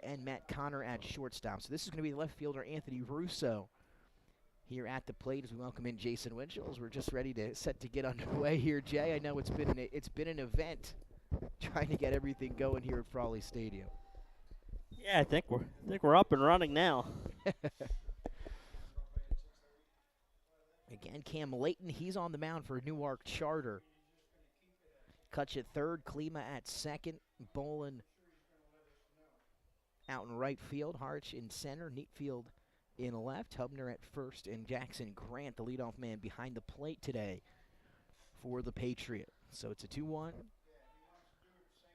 and Matt Connor at shortstop. So this is going to be left fielder Anthony Russo here at the plate as we welcome in Jason Winchell. We're just ready to set to get underway here, Jay. I know it's been an event trying to get everything going here at Frawley Stadium. Yeah, I think we're up and running now. Again, Cam Layton, he's on the mound for Newark Charter. Kutch at third, Klima at second, Bolin out in right field, Harch in center, Neatfield in left, Hubner at first, and Jackson Grant, the leadoff man behind the plate today for the Patriot. So it's a 2-1.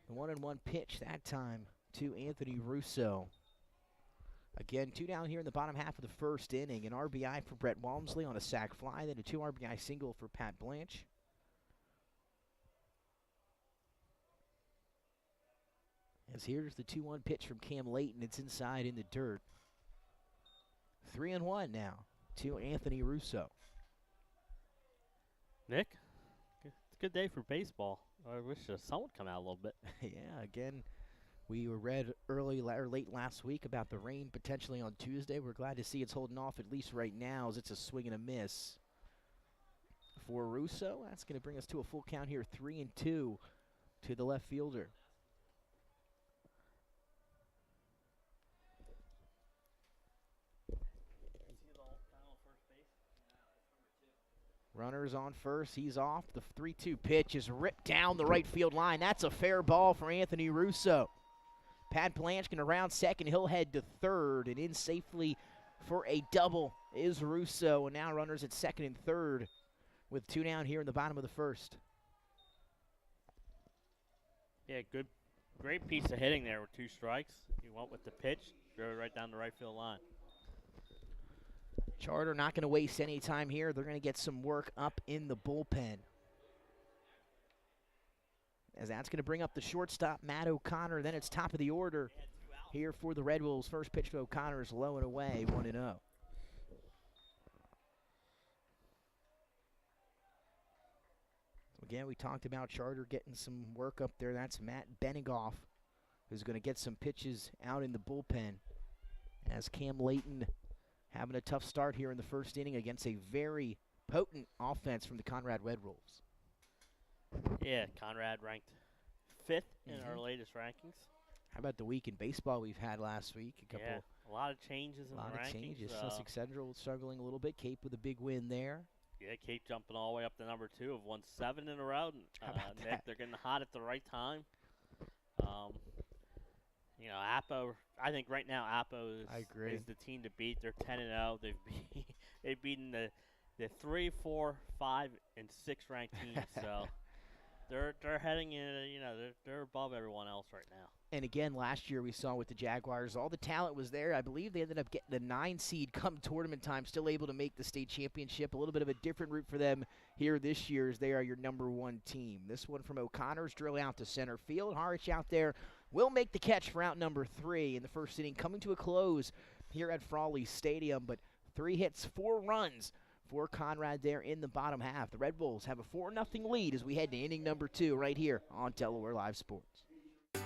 The 1-1 pitch that time to Anthony Russo. Again, 2 down here in the bottom half of the first inning. An RBI for Brett Walmsley on a sac fly, then a 2 RBI single for Pat Blanche. As here's the 2-1 pitch from Cam Layton. It's inside in the dirt. 3-1 now to Anthony Russo. Nick, it's a good day for baseball. I wish the sun would come out a little bit. Yeah, again, we were read late last week about the rain potentially on Tuesday. We're glad to see it's holding off at least right now as it's a swing and a miss for Russo. That's going to bring us to a full count here, 3-2 to the left fielder. Runners on first, he's off. The 3-2 pitch is ripped down the right field line. That's a fair ball for Anthony Russo. Pat Blanche going to round second. He'll head to third, and in safely for a double is Russo. And now runners at second and third with 2 down here in the bottom of the first. Yeah, great piece of hitting there with 2 strikes. He went with the pitch, drove it right down the right field line. Charter not going to waste any time here. They're going to get some work up in the bullpen. As that's going to bring up the shortstop, Matt O'Connor. Then it's top of the order here for the Red Wolves. First pitch to O'Connor is low and away, 1-0. Again, we talked about Charter getting some work up there. That's Matt Benigoff, who's going to get some pitches out in the bullpen. As Cam Layton having a tough start here in the first inning against a very potent offense from the Conrad Red Wolves. Yeah, Conrad ranked 5th in our latest rankings. How about the week in baseball we've had last week? A lot of changes in the rankings. A lot of changes. Sussex Central struggling a little bit. Cape with a big win there. Yeah, Cape jumping all the way up to number 2. Have won 7 in a row. How about Nick, that? they're getting hot at the right time. Appo, I think right now Appo is the team to beat. They're 10-0. They've beaten the 3, 4, 5, and 6 ranked teams. So they're heading in. They're above everyone else right now. And again, last year we saw with the Jaguars, all the talent was there. I believe they ended up getting the 9 seed come tournament time, still able to make the state championship. A little bit of a different route for them here this year as they are your number 1 team. This one from O'Connor's drill out to center field. Harch out there will make the catch for out number 3 in the first inning, coming to a close here at Frawley Stadium. But 3 hits, 4 runs for Conrad there in the bottom half. The Red Bulls have a 4-0 lead as we head to inning number 2 right here on Delaware Live Sports.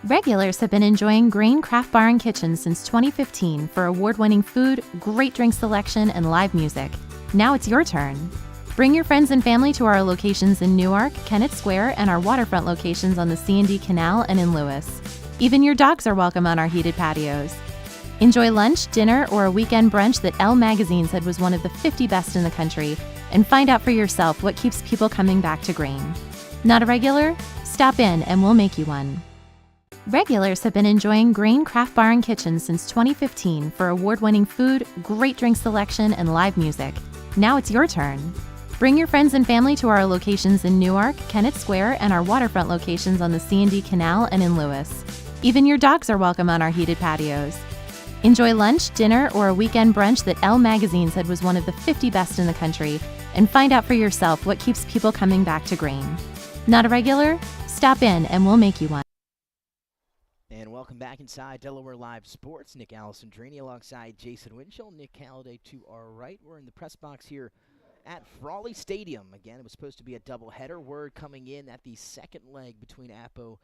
Regulars have been enjoying Grain Craft Bar and Kitchen since 2015 for award-winning food, great drink selection, and live music. Now it's your turn. Bring your friends and family to our locations in Newark, Kennett Square, and our waterfront locations on the C&D Canal and in Lewis. Even your dogs are welcome on our heated patios. Enjoy lunch, dinner, or a weekend brunch that Elle Magazine said was one of the 50 best in the country, and find out for yourself what keeps people coming back to Grain. Not a regular? Stop in and we'll make you one. Regulars have been enjoying Grain Craft Bar and Kitchen since 2015 for award-winning food, great drink selection, and live music. Now it's your turn. Bring your friends and family to our locations in Newark, Kennett Square, and our waterfront locations on the C&D Canal and in Lewis. Even your dogs are welcome on our heated patios. Enjoy lunch, dinner, or a weekend brunch that Elle Magazine said was one of the 50 best in the country, and find out for yourself what keeps people coming back to Grain. Not a regular? Stop in and we'll make you one. And welcome back inside Delaware Live Sports. Nick Alessandrini alongside Jason Winchell. Nick Halliday to our right. We're in the press box here at Frawley Stadium. Again, it was supposed to be a doubleheader. Word coming in that the second leg between Appo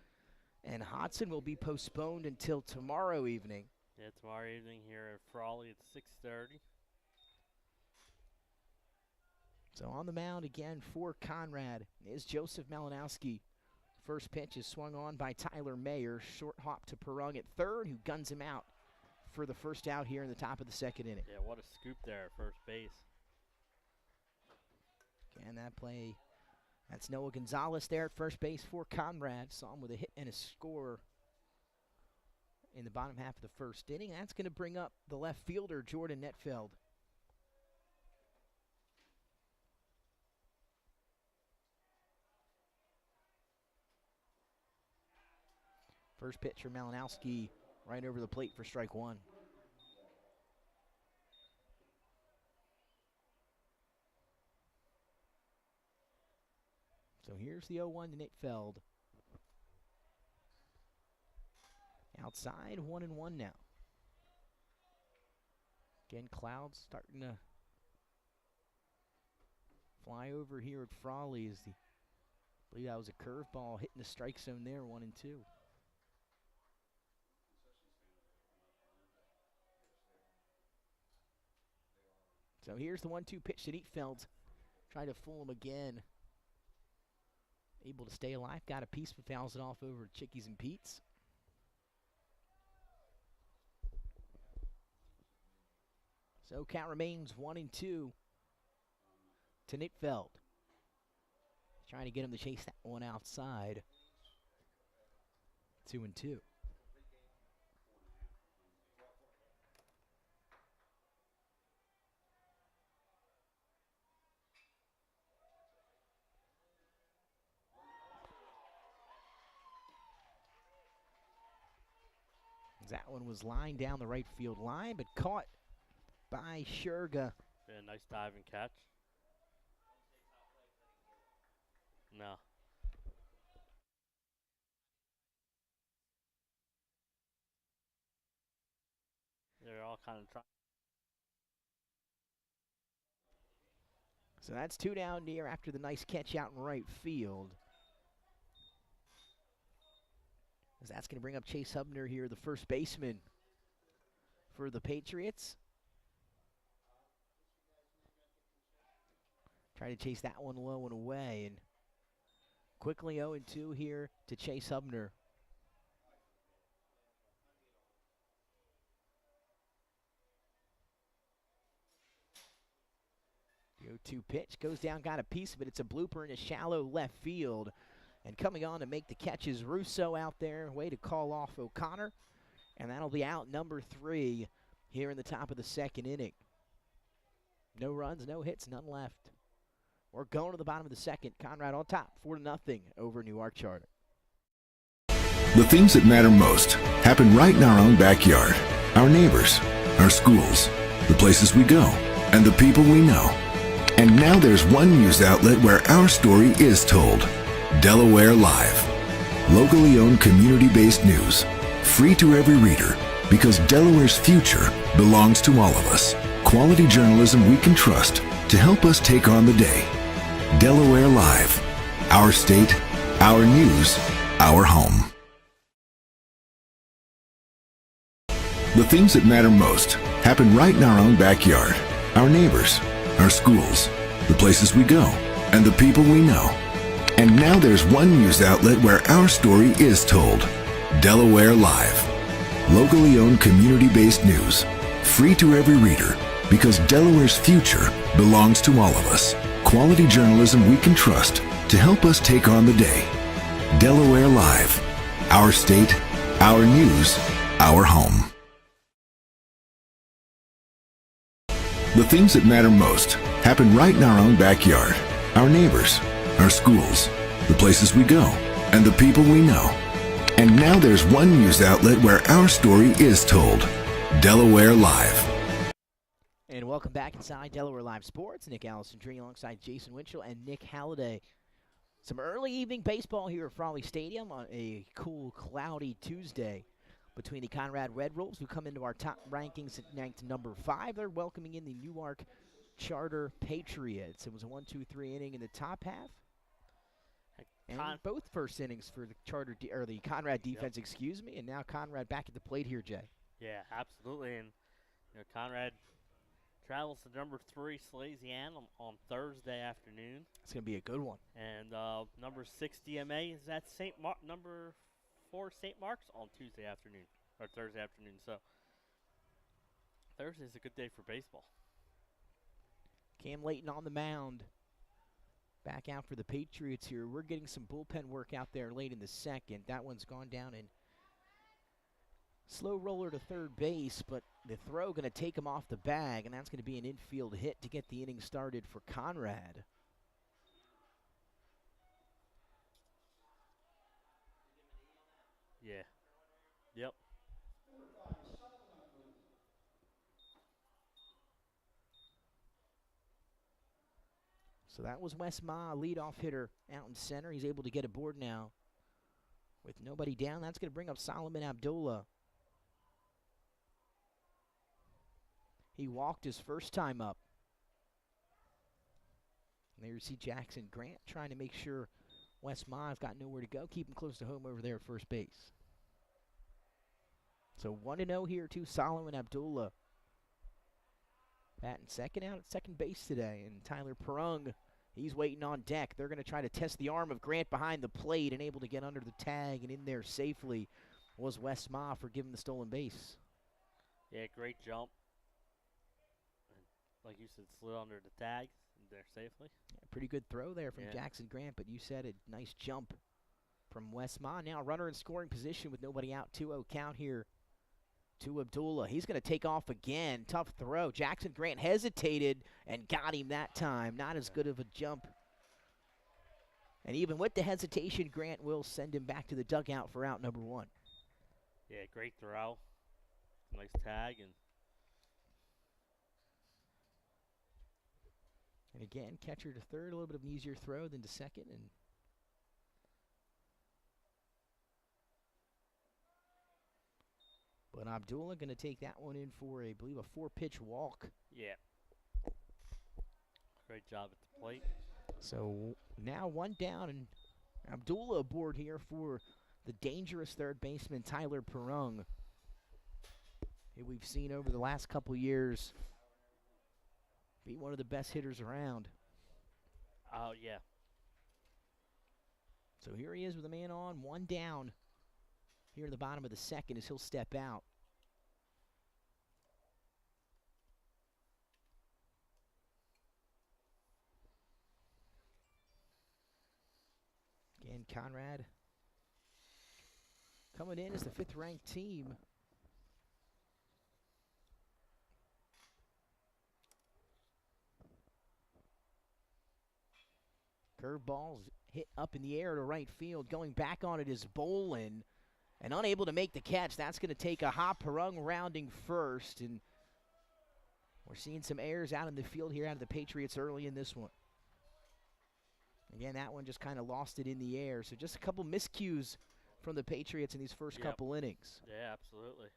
and Hodson will be postponed until tomorrow evening. Yeah, tomorrow evening here at Frawley at 6:30. So on the mound again for Conrad is Joseph Malinowski. First pitch is swung on by Tyler Mayer. Short hop to Perung at third, who guns him out for the first out here in the top of the second inning. Yeah, what a scoop there at first base. And that play, that's Noah Gonzalez there at first base for Conrad. Saw him with a hit and a score in the bottom half of the first inning. That's going to bring up the left fielder, Jordan Netfeld. First pitch for Malinowski, right over the plate for strike one. So here's the 0-1 to Netfeld. Outside, 1-1 now. Again, clouds starting to fly over here at Frawley. I believe that was a curveball hitting the strike zone there, 1-2. So here's the 1-2 pitch to Netfeld. Try to fool him again. Able to stay alive. Got a piece, but fouls it off over to Chickies and Pete's. So count remains 1-2 to Netfeld. Trying to get him to chase that one outside. 2-2. That one was lined down the right field line, but caught by Sherga. Yeah, nice dive and catch. No. They're all kind of trying. So that's 2 down near after the nice catch out in right field. As that's going to bring up Chase Hubner here, the first baseman for the Patriots. Trying to chase that one low and away. And quickly 0-2 here to Chase Hubner. The 0-2 pitch goes down, got a piece of it. It's a blooper in a shallow left field. And coming on to make the catch is Russo out there. Way to call off O'Connor. And that'll be out number 3 here in the top of the second inning. No runs, no hits, none left. We're going to the bottom of the second. Conrad on top, 4-0 over Newark Charter. The things that matter most happen right in our own backyard. Our neighbors, our schools, the places we go, and the people we know. And now there's one news outlet where our story is told. Delaware Live. Locally owned community-based news. Free to every reader because Delaware's future belongs to all of us. Quality journalism we can trust to help us take on the day. Delaware Live. Our state, our news, our home. The things that matter most happen right in our own backyard. Our neighbors, our schools, the places we go, and the people we know. And now there's one news outlet where our story is told. Delaware Live. Locally owned community-based news. Free to every reader because Delaware's future belongs to all of us. Quality journalism we can trust to help us take on the day. Delaware Live. Our state, our news, our home. The things that matter most happen right in our own backyard. Our neighbors, our schools, the places we go, and the people we know. And now there's one news outlet where our story is told. Delaware Live. And welcome back inside Delaware Live Sports. Nick Allison Tree alongside Jason Winchell and Nick Halliday. Some early evening baseball here at Frawley Stadium on a cool, cloudy Tuesday between the Conrad Red Wolves, who come into our top rankings at ranked number 5. They're welcoming in the Newark Charter Patriots. It was a 1-2-3 inning in the top half. And both first innings for the the Conrad defense, excuse me, and now Conrad back at the plate here, Jay. Yeah, absolutely. And Conrad travels to number 3 Salesian on Thursday afternoon. It's going to be a good one. And number 6 DMA is at number 4 St. Mark's on Tuesday afternoon or Thursday afternoon. So Thursday's a good day for baseball. Cam Layton on the mound. Back out for the Patriots here. We're getting some bullpen work out there late in the second. That one's gone down in slow roller to third base, but the throw going to take him off the bag, and that's going to be an infield hit to get the inning started for Conrad. Yeah. Yep. So that was Wes Ma, leadoff hitter out in center. He's able to get aboard now. With nobody down, that's going to bring up Solomon Abdullah. He walked his first time up. And there you see Jackson Grant trying to make sure Wes Ma's got nowhere to go. Keep him close to home over there at first base. So 1-0 here to Solomon Abdullah. Batting second out at second base today. And Tyler Perung, he's waiting on deck. They're going to try to test the arm of Grant behind the plate, and able to get under the tag and in there safely was Wes Ma for giving the stolen base. Yeah, great jump. Like you said, slid under the tag there safely. Yeah, pretty good throw there from Jackson Grant, but you said a nice jump from Wes Ma. Now runner in scoring position with nobody out. 2-0 count here to Abdullah. He's going to take off again. Tough throw. Jackson Grant hesitated and got him that time. Not as good of a jump. And even with the hesitation, Grant will send him back to the dugout for out number 1. Yeah, great throw. Nice tag. And again, catcher to third, a little bit of an easier throw than to second. But Abdullah going to take that one in for, I believe, a 4-pitch walk. Yeah. Great job at the plate. So now 1 down, and Abdullah aboard here for the dangerous third baseman, Tyler Perung, who we've seen over the last couple years be one of the best hitters around. Oh, yeah. So here he is with a man on, 1 down here in the bottom of the second as he'll step out. Again, Conrad coming in as the 5th-ranked team. Curveball's hit up in the air to right field. Going back on it is Bolin, and unable to make the catch. That's going to take a hop. Perung rounding first, and we're seeing some errors out in the field here out of the Patriots early in this one. Again, that one just kind of lost it in the air. So just a couple miscues from the Patriots in these first couple innings. Yeah, absolutely.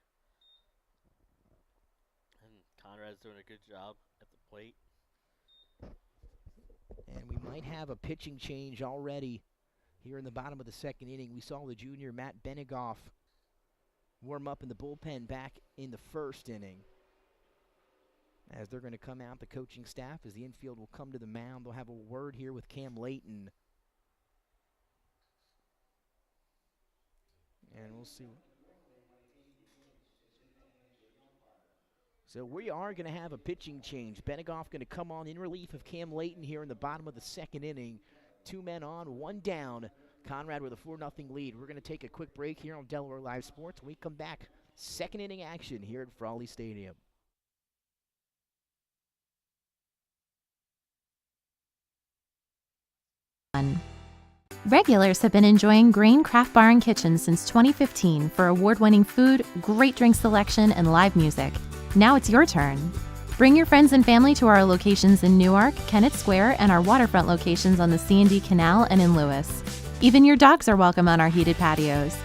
And Conrad's doing a good job at the plate. And we might have a pitching change already here in the bottom of the second inning. We saw the junior Matt Benegoff warm up in the bullpen back in the first inning. As they're going to come out, the coaching staff, as the infield will come to the mound. They'll have a word here with Cam Layton. And we'll see. So we are going to have a pitching change. Benegoff going to come on in relief of Cam Layton here in the bottom of the second inning. 2 men on, 1 down. Conrad with a 4-0 lead. We're going to take a quick break here on Delaware Live Sports. When we come back, second inning action here at Frawley Stadium. Regulars have been enjoying Grain Craft Bar and Kitchen since 2015 for award-winning food, great drink selection, and live music. Now it's your turn. Bring your friends and family to our locations in Newark, Kennett Square, and our waterfront locations on the C&D Canal and in Lewis. Even your dogs are welcome on our heated patios.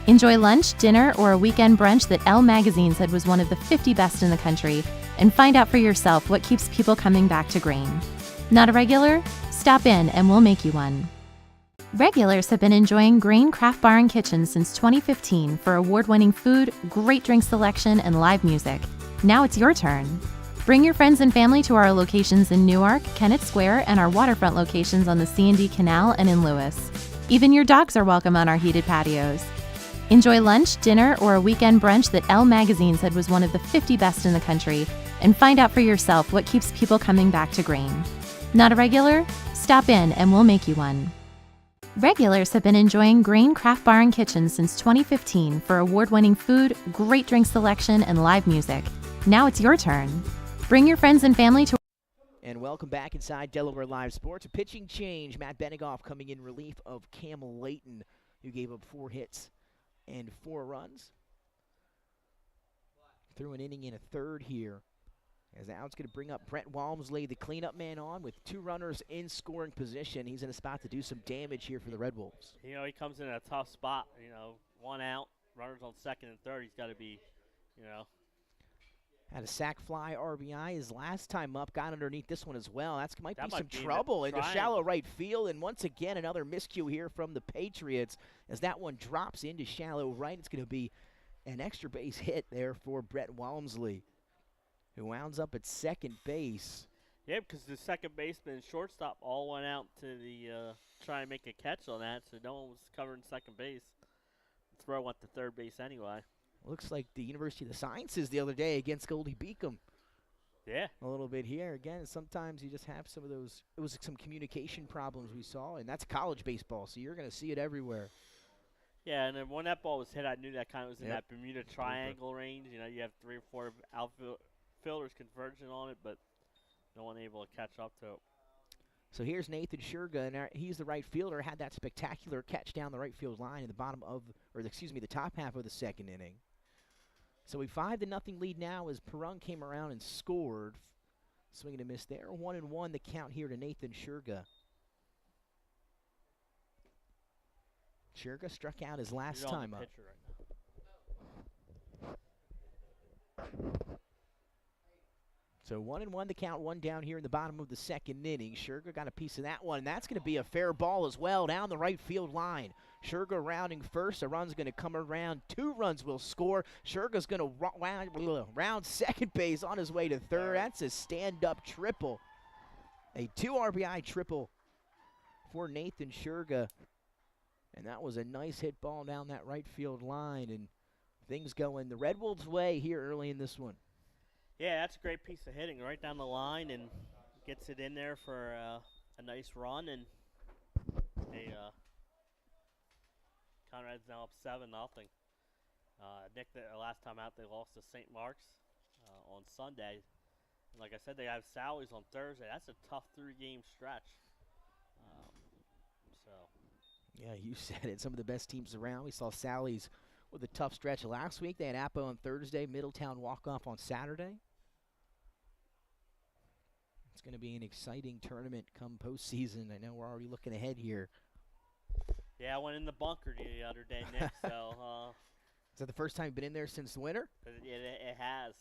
Enjoy lunch, dinner, or a weekend brunch that Elle Magazine said was one of the 50 best in the country, and find out for yourself what keeps people coming back to Grain. Not a regular? Stop in and we'll make you one. Regulars have been enjoying Grain Craft Bar and Kitchen since 2015 for award-winning food, great drink selection, and live music. Now it's your turn. Bring your friends and family to our locations in Newark, Kennett Square, and our waterfront locations on the C&D Canal and in Lewis. Even your dogs are welcome on our heated patios. Enjoy lunch, dinner, or a weekend brunch that Elle Magazine said was one of the 50 best in the country, and find out for yourself what keeps people coming back to Grain. Not a regular? Stop in and we'll make you one. Regulars have been enjoying Grain Craft Bar and Kitchen since 2015 for award-winning food, great drink selection, and live music. Now it's your turn. Bring your friends and family to... And welcome back inside Delaware Live Sports. A pitching change. Matt Benegoff coming in relief of Cam Layton, who gave up 4 hits and 4 runs. Threw an inning in a third here. As now it's going to bring up Brett Walmsley, the cleanup man, on with 2 runners in scoring position. He's in a spot to do some damage here for the Red Wolves. You know, he comes in a tough spot. You know, 1 out, runners on second and third. He's got to be, you know. Had a sac fly RBI his last time up. Got underneath this one as well. That might be some trouble in the shallow right field. And once again, another miscue here from the Patriots. As that one drops into shallow right, it's going to be an extra base hit there for Brett Walmsley, who wounds up at second base. Yeah, because the second baseman and shortstop all went out to the try and make a catch on that, so no one was covering second base. The throw went to third base anyway. Looks like the University of the Sciences the other day against Goldie Beacom. Yeah. A little bit here. Again, sometimes you just have some of those, it was some communication problems we saw, and that's college baseball, so you're going to see it everywhere. Yeah, and then when that ball was hit, I knew that kind of was in that Bermuda Triangle range. You know, you have 3 or 4 outfielders converging on it, but no one able to catch up to it. So here's Nathan Shurga, and he's the right fielder. Had that spectacular catch down the right field line in the bottom of, or excuse me, the top half of the second inning. So we 5-0 lead now as Perrung came around and scored. Swing and a miss there. 1-1 the count here to Nathan Shurga. Shurga struck out his last time up. So 1-1 the count, 1 down here in the bottom of the second inning. Shurga got a piece of that one, and that's going to be a fair ball as well down the right field line. Shurga rounding first. A run's going to come around. 2 runs will score. Shurga's going to round second base on his way to third. That's a stand-up triple. A 2 RBI triple for Nathan Shurga. And that was a nice hit ball down that right field line. And things going the Red Wolves' way here early in this one. Yeah, that's a great piece of hitting right down the line and gets it in there for a nice run. And Conrad's now up 7-0. Nick, last time out, they lost to St. Mark's on Sunday. And like I said, they have Sally's on Thursday. That's a tough 3-game stretch. Yeah, you said it. Some of the best teams around. We saw Sally's with a tough stretch last week. They had Appo on Thursday, Middletown walk-off on Saturday. It's going to be an exciting tournament come postseason. I know we're already looking ahead here. Yeah, I went in the bunker the other day, Nick. So is that the first time you've been in there since the winter? It has.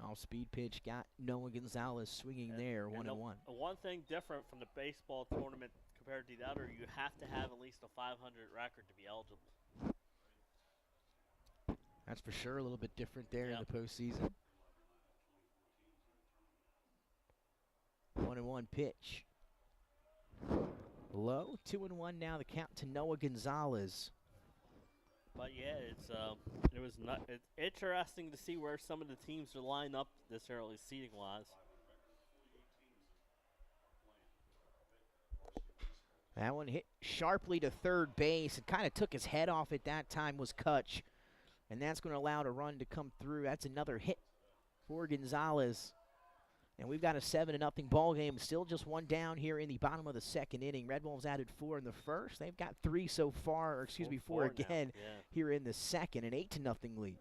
All-speed pitch got Noah Gonzalez swinging there, 1-1. One thing different from the baseball tournament compared to the other, you have to have at least a 500 record to be eligible. That's for sure. A little bit different there in the postseason. 1-1 pitch. Low, 2-1 now the count to Noah Gonzalez. But yeah, it's interesting to see where some of the teams are lined up this early seeding wise. That one hit sharply to third base. It kind of took his head off at that time was Kutch. And that's going to allow a run to come through. That's another hit for Gonzalez. And we've got a 7-0 ball game. Still just 1 down here in the bottom of the second inning. Red Wolves added 4 in the first. They've got 3 so far, or excuse me, 4 again here in the second. An 8-0 lead.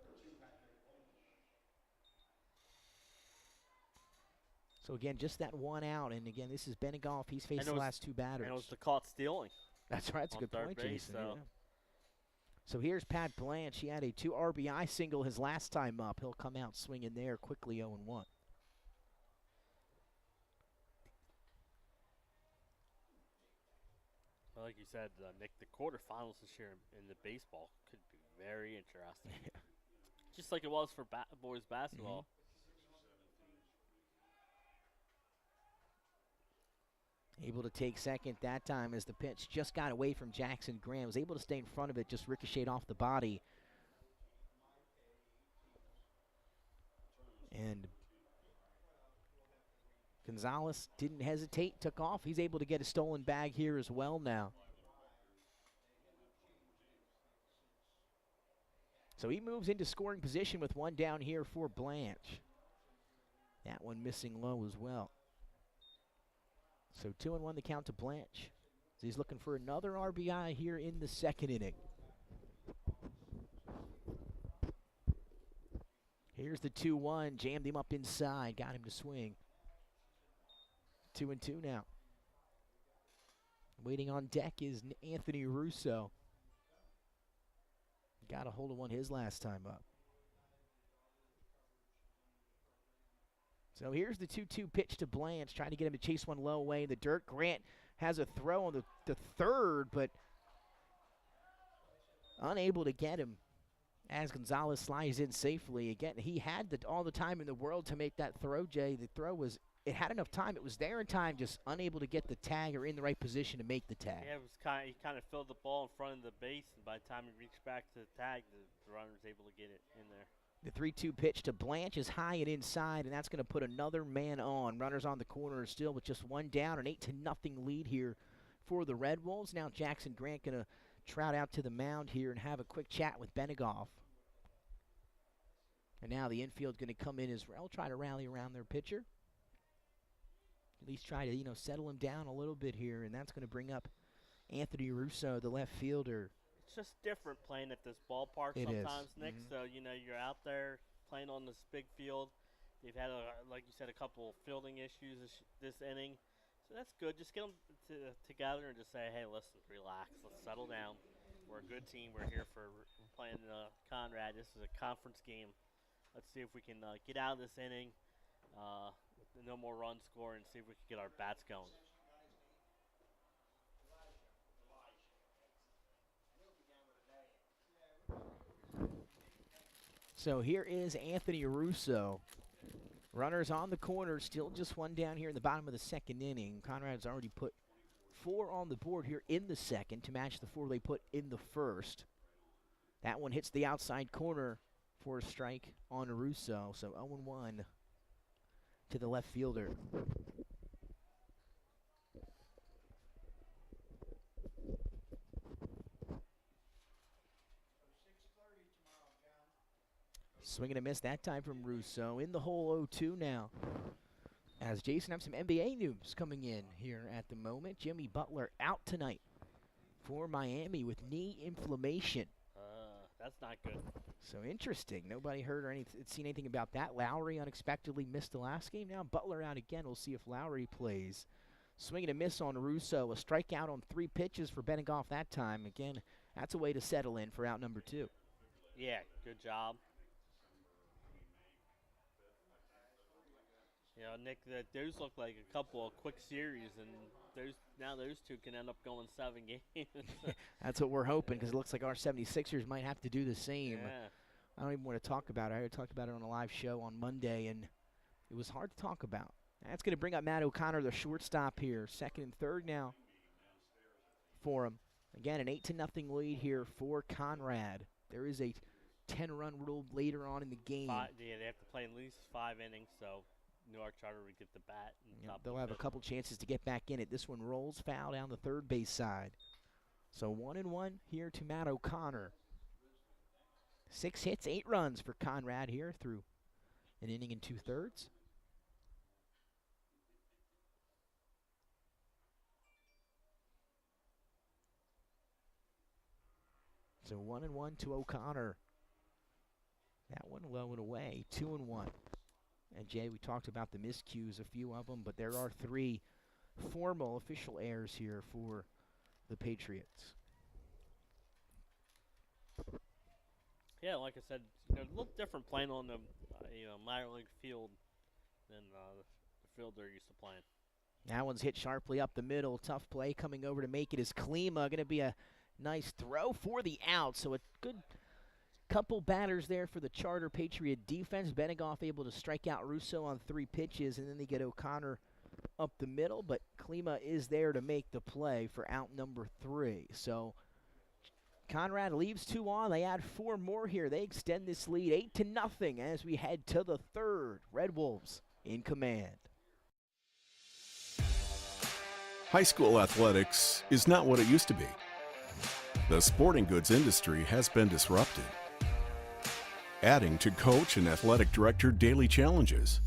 So again, just that 1 out. And again, this is Benegoff. He's faced the last 2 batters. And it was the caught stealing. That's right. That's a good point, base, Jason. Yeah. So here's Pat Blanche. He had a 2 RBI single his last time up. He'll come out swinging there quickly 0-1. Well, like you said, Nick, the quarterfinals this year in the baseball could be very interesting. Just like it was for boys basketball. Able to take second that time as the pitch just got away from Jackson Graham. Was able to stay in front of it, just ricocheted off the body. And Gonzalez didn't hesitate, took off. He's able to get a stolen bag here as well now. So he moves into scoring position with one down here for Blanche. That one missing low as well. So 2-1 the count to Blanche. So he's looking for another RBI here in the second inning. Here's the 2-1, jammed him up inside, got him to swing. 2-2 now. Waiting on deck is Anthony Russo. Got a hold of one his last time up. So here's the 2-2 pitch to Blanche, trying to get him to chase one low away in the dirt. Grant has a throw on the third, but unable to get him as Gonzalez slides in safely. Again, he had all the time in the world to make that throw, Jay. The throw was, it had enough time. It was there in time, just unable to get the tag or in the right position to make the tag. Yeah, he kind of filled the ball in front of the base, and by the time he reached back to the tag, the runner was able to get it in there. The 3-2 pitch to Blanche is high and inside, and that's going to put another man on. Runners on the corner still with just one down, an 8-0 lead here for the Red Wolves. Now Jackson Grant going to trot out to the mound here and have a quick chat with Benegoff. And now the infield going to come in as well, try to rally around their pitcher. At least try to, settle him down a little bit here, and that's going to bring up Anthony Russo, the left fielder. It's just different playing at this ballpark sometimes, Nick. So, you're out there playing on this big field. They've had, like you said, a couple fielding issues this inning. So that's good. Just get them together and just say, hey, listen, relax. Let's settle down. We're a good team. We're here for playing Conrad. This is a conference game. Let's see if we can get out of this inning, no more run score, and see if we can get our bats going. So here is Anthony Russo. Runners on the corner, still just one down here in the bottom of the second inning. Conrad's already put 4 on the board here in the second to match the 4 they put in the first. That one hits the outside corner for a strike on Russo. So 0-1 to the left fielder. Swing and a miss that time from Russo. In the hole 0-2 now. As Jason, have some NBA news coming in here at the moment. Jimmy Butler out tonight for Miami with knee inflammation. That's not good. So interesting. Nobody heard or seen anything about that. Lowry unexpectedly missed the last game. Now Butler out again. We'll see if Lowry plays. Swing and a miss on Russo. A strikeout on 3 pitches for Benegoff that time. Again, that's a way to settle in for out number 2. Yeah, good job. Nick, those look like a couple of quick series, and those 2 can end up going 7 games. That's what we're hoping, because it looks like our 76ers might have to do the same. Yeah. I don't even want to talk about it. I talked about it on a live show on Monday, and it was hard to talk about. That's going to bring up Matt O'Connor, the shortstop here. Second and third now for him. Again, an 8-0 lead here for Conrad. There is a 10-run rule later on in the game. They have to play at least 5 innings, so Newark Charter would get the bat. They'll have a couple chances to get back in it. This one rolls foul down the third base side. So 1-1 here to Matt O'Connor. 6 hits, 8 runs for Conrad here through an inning and 2/3. So 1-1 to O'Connor. That one low and away, 2-1. And Jay, we talked about the miscues, a few of them, but there are 3 formal official errors here for the Patriots. Yeah, like I said, a little different playing on the minor league field than the field they're used to playing. That one's hit sharply up the middle. Tough play coming over to make it is Klima. Going to be a nice throw for the out. So a good couple batters there for the Charter Patriot defense. Benegoff able to strike out Russo on 3 pitches, and then they get O'Connor up the middle. But Klima is there to make the play for out number 3. So Conrad leaves 2 on. They add 4 more here. They extend this lead 8-0 as we head to the 3rd. Red Wolves in command. High school athletics is not what it used to be. The sporting goods industry has been disrupted, adding to coach and athletic director daily challenges.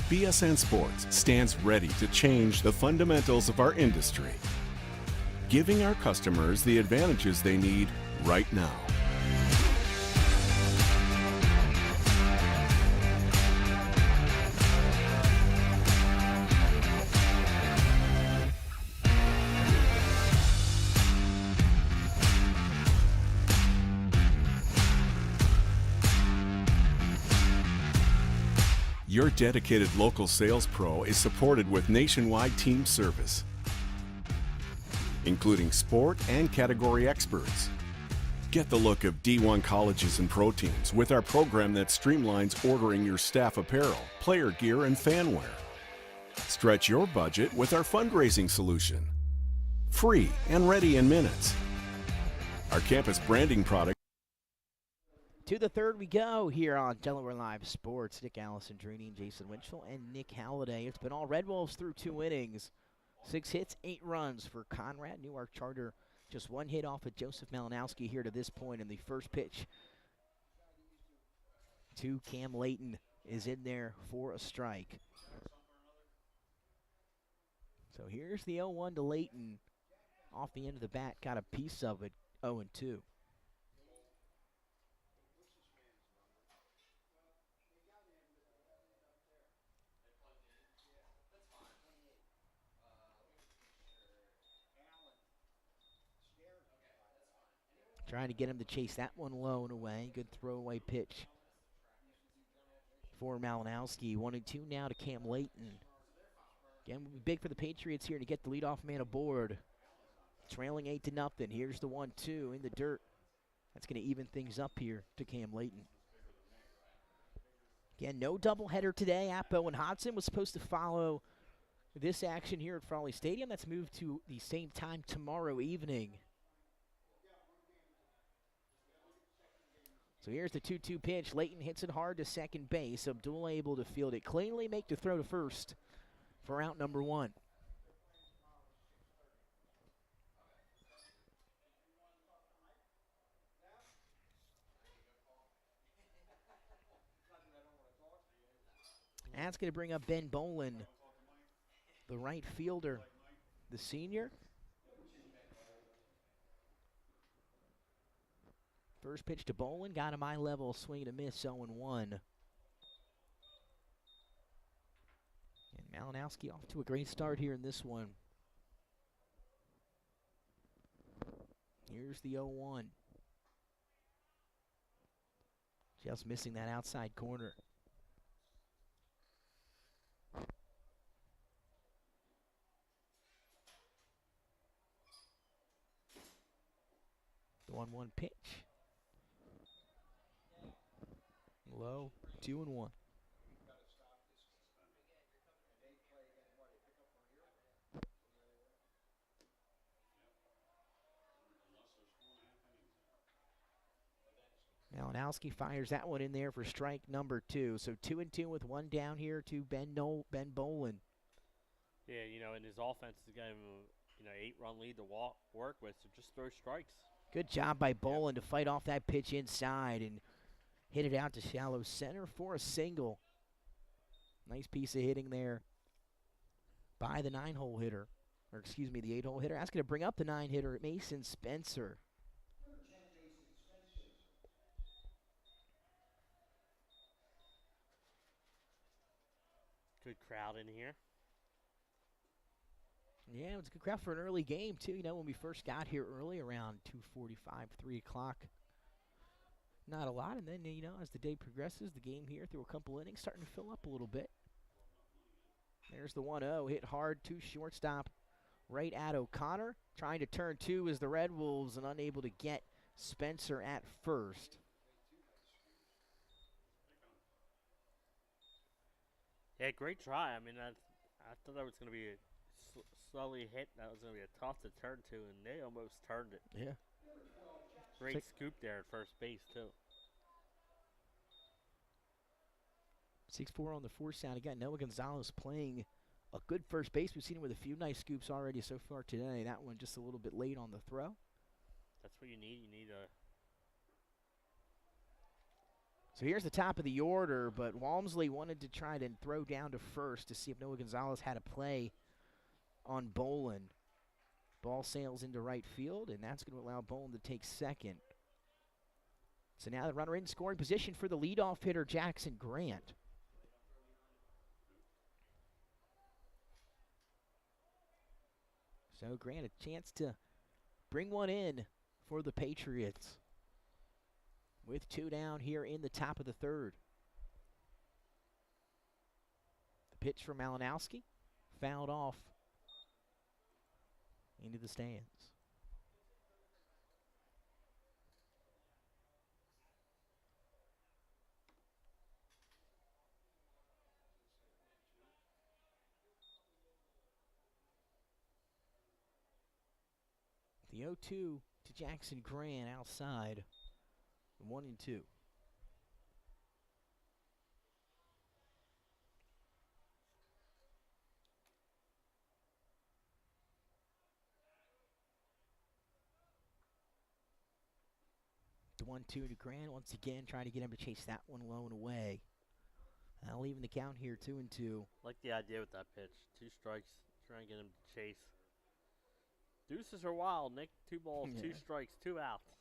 BSN Sports stands ready to change the fundamentals of our industry, giving our customers the advantages they need right now. Your dedicated local sales pro is supported with nationwide team service, including sport and category experts. Get the look of D1 colleges and pro teams with our program that streamlines ordering your staff apparel, player gear, and fanwear. Stretch your budget with our fundraising solution. Free and ready in minutes. Our campus branding product. To the 3rd we go here on Delaware Live Sports. Nick Alessandrini, Jason Winchell, and Nick Halliday. It's been all Red Wolves through 2 innings. 6 hits, 8 runs for Conrad. Newark Charter just 1 hit off of Joseph Malinowski here to this point in the first pitch. To Cam Layton is in there for a strike. So here's the 0-1 to Layton. Off the end of the bat, got a piece of it, 0-2. Trying to get him to chase that one low and away. Good throwaway pitch for Malinowski. 1-2 now to Cam Layton. Again, will be big for the Patriots here to get the leadoff man aboard. Trailing 8-0. Here's the 1-2 in the dirt. That's going to even things up here to Cam Layton. Again, no doubleheader today. Appo and Hodson was supposed to follow this action here at Frawley Stadium. That's moved to the same time tomorrow evening. So here's the 2-2 pitch. Layton hits it hard to second base. Abdullah able to field it cleanly, make the throw to first for out number 1. That's going to bring up Ben Bolin, the right fielder, the senior. First pitch to Bolin, got him eye level, swing and a miss, 0-1. And Malinowski off to a great start here in this one. Here's the 0-1. Just missing that outside corner. The 1-1 pitch. Low, 2-1. Malinowski fires that one in there for strike number 2. So 2-2 with 1 down here to Ben Bolin. Yeah, you know, in his offense, he's got him a 8-run lead to work with, so just throw strikes. Good job by Bolin to fight off that pitch inside and hit it out to shallow center for a single. Nice piece of hitting there by the 9-hole hitter. Or excuse me, the 8-hole hitter. That's going to bring up the 9 hitter, Mason Spencer. Good crowd in here. Yeah, it was a good crowd for an early game, too. You know, when we first got here early, around 2:45, 3 o'clock. Not a lot, and then, you know, as the day progresses, the game here through a couple innings starting to fill up a little bit. There's the 1-0, hit hard to shortstop, right at O'Connor. Trying to turn two is the Red Wolves and unable to get Spencer at first. Yeah, great try. I mean, I thought that was going to be a slowly hit. That was going to be a tough to turn to, and they almost turned it. Yeah. Great scoop there at first base, too. 6-4 on the force sound. Again, Noah Gonzalez playing a good first base. We've seen him with a few nice scoops already so far today. That one just a little bit late on the throw. That's what you need. You need a... So here's the top of the order, but Walmsley wanted to try to throw down to first to see if Noah Gonzalez had a play on Bolin. Ball sails into right field, and that's going to allow Bolin to take second. So now the runner in scoring position for the leadoff hitter, Jackson Grant. So Grant a chance to bring one in for the Patriots with two down here in the top of the third. The pitch from Malinowski, fouled off into the stands. The 0-2 to Jackson Grant outside, 1-2. The 1-2 to Grant once again, trying to get him to chase that one low and away. That'll even the count here, 2-2. Like the idea with that pitch. 2 strikes, trying to get him to chase. Deuces are wild, Nick. 2 balls, 2 strikes, 2 outs.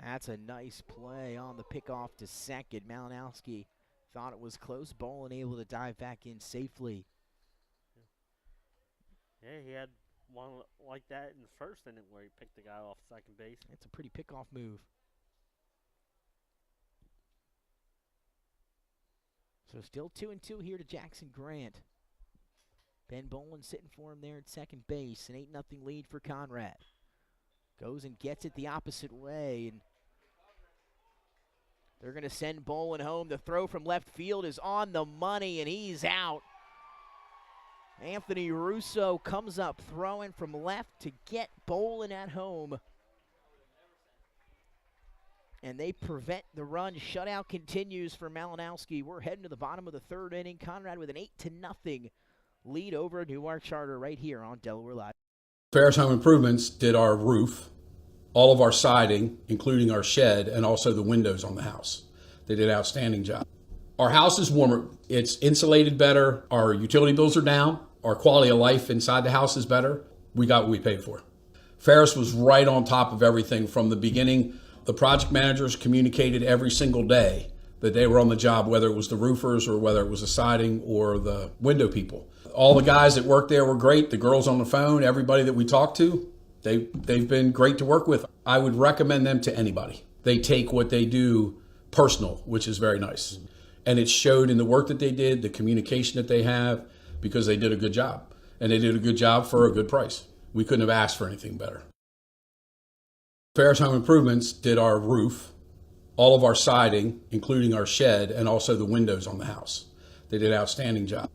That's a nice play on the pickoff to second. Malinowski thought it was close. Bolin able to dive back in safely. Yeah, he had one like that in the first inning where he picked the guy off second base. It's a pretty pickoff move. So still 2-2 here to Jackson Grant. Ben Bolin sitting for him there at second base. An 8-0 lead for Conrad. Goes and gets it the opposite way, and they're going to send Bolin home. The throw from left field is on the money, and he's out. Anthony Russo comes up throwing from left to get Bolin at home. And they prevent the run. Shutout continues for Malinowski. We're heading to the bottom of the third inning. Conrad with an 8-0 lead over Newark Charter right here on Delaware Live. Ferris Home Improvements did our roof, all of our siding, including our shed, and also the windows on the house. They did an outstanding job. Our house is warmer. It's insulated better. Our utility bills are down. Our quality of life inside the house is better. We got what we paid for. Ferris was right on top of everything from the beginning. The project managers communicated every single day that they were on the job, whether it was the roofers or whether it was the siding or the window people. All the guys that worked there were great. The girls on the phone, everybody that we talked to, they've been great to work with. I would recommend them to anybody. They take what they do personal, which is very nice. And it showed in the work that they did, the communication that they have, because they did a good job. And they did a good job for a good price. We couldn't have asked for anything better. Ferris Home Improvements did our roof, all of our siding, including our shed, and also the windows on the house. They did an outstanding job.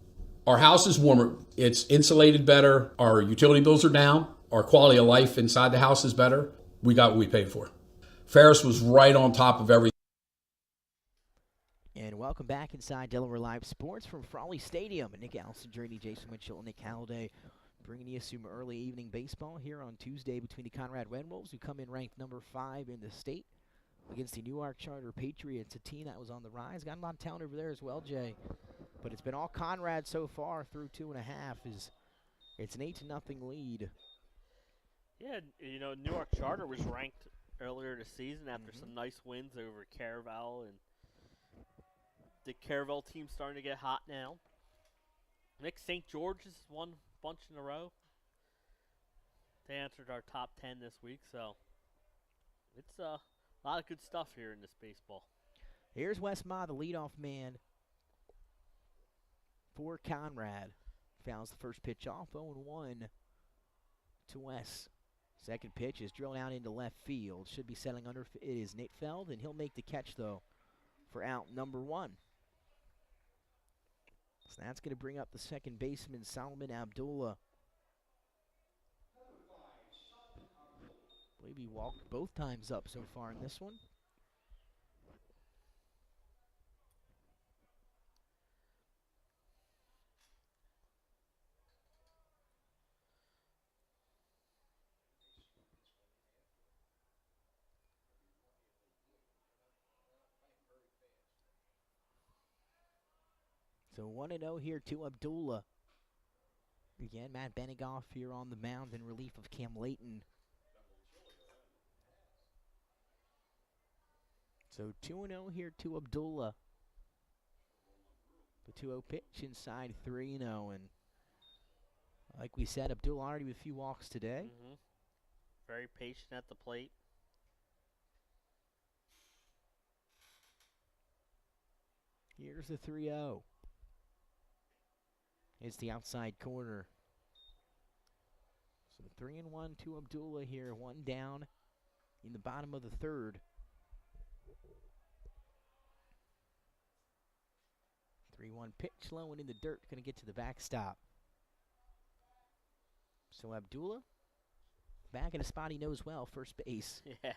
Our house is warmer. It's insulated better. Our utility bills are down. Our quality of life inside the house is better. We got what we paid for. Ferris was right on top of everything. And welcome back inside Delaware Live Sports from Frawley Stadium. Nick Allison, Journey, Jason Mitchell, and Nick Halliday bringing you some early evening baseball here on Tuesday between the Conrad Red Wolves, who come in ranked number 5 in the state, against the Newark Charter Patriots, a team that was on the rise. Got a lot of talent over there as well, Jay. But it's been all Conrad so far through 2.5. It's an 8-0 lead. Yeah, you know, Newark Charter was ranked earlier this season after some nice wins over Caravel, and the Caravel team's starting to get hot now. Nick, St. George's won a bunch in a row. They entered our top 10 this week, so it's a lot of good stuff here in this baseball. Here's Wes Ma, the leadoff man. for Conrad. Fouls the first pitch off, 0-1 to Wes. Second pitch is drilled out into left field. Should be settling under. It is Nate Feld, and he'll make the catch, though, for out number 1. So that's going to bring up the second baseman, Solomon Abdullah. I believe he walked both times up so far in this one. So 1-0 here to Abdullah. Again, Matt Benegoff here on the mound in relief of Cam Layton. So 2-0 here to Abdullah. The 2-0 pitch inside 3-0. And like we said, Abdullah already with a few walks today. Very patient at the plate. Here's the 3-0. It's the outside corner. So 3-1 to Abdullah here. One down in the bottom of the third. 3-1 pitch, low and in the dirt. Going to get to the backstop. So Abdullah back in a spot he knows well, first base. Yeah,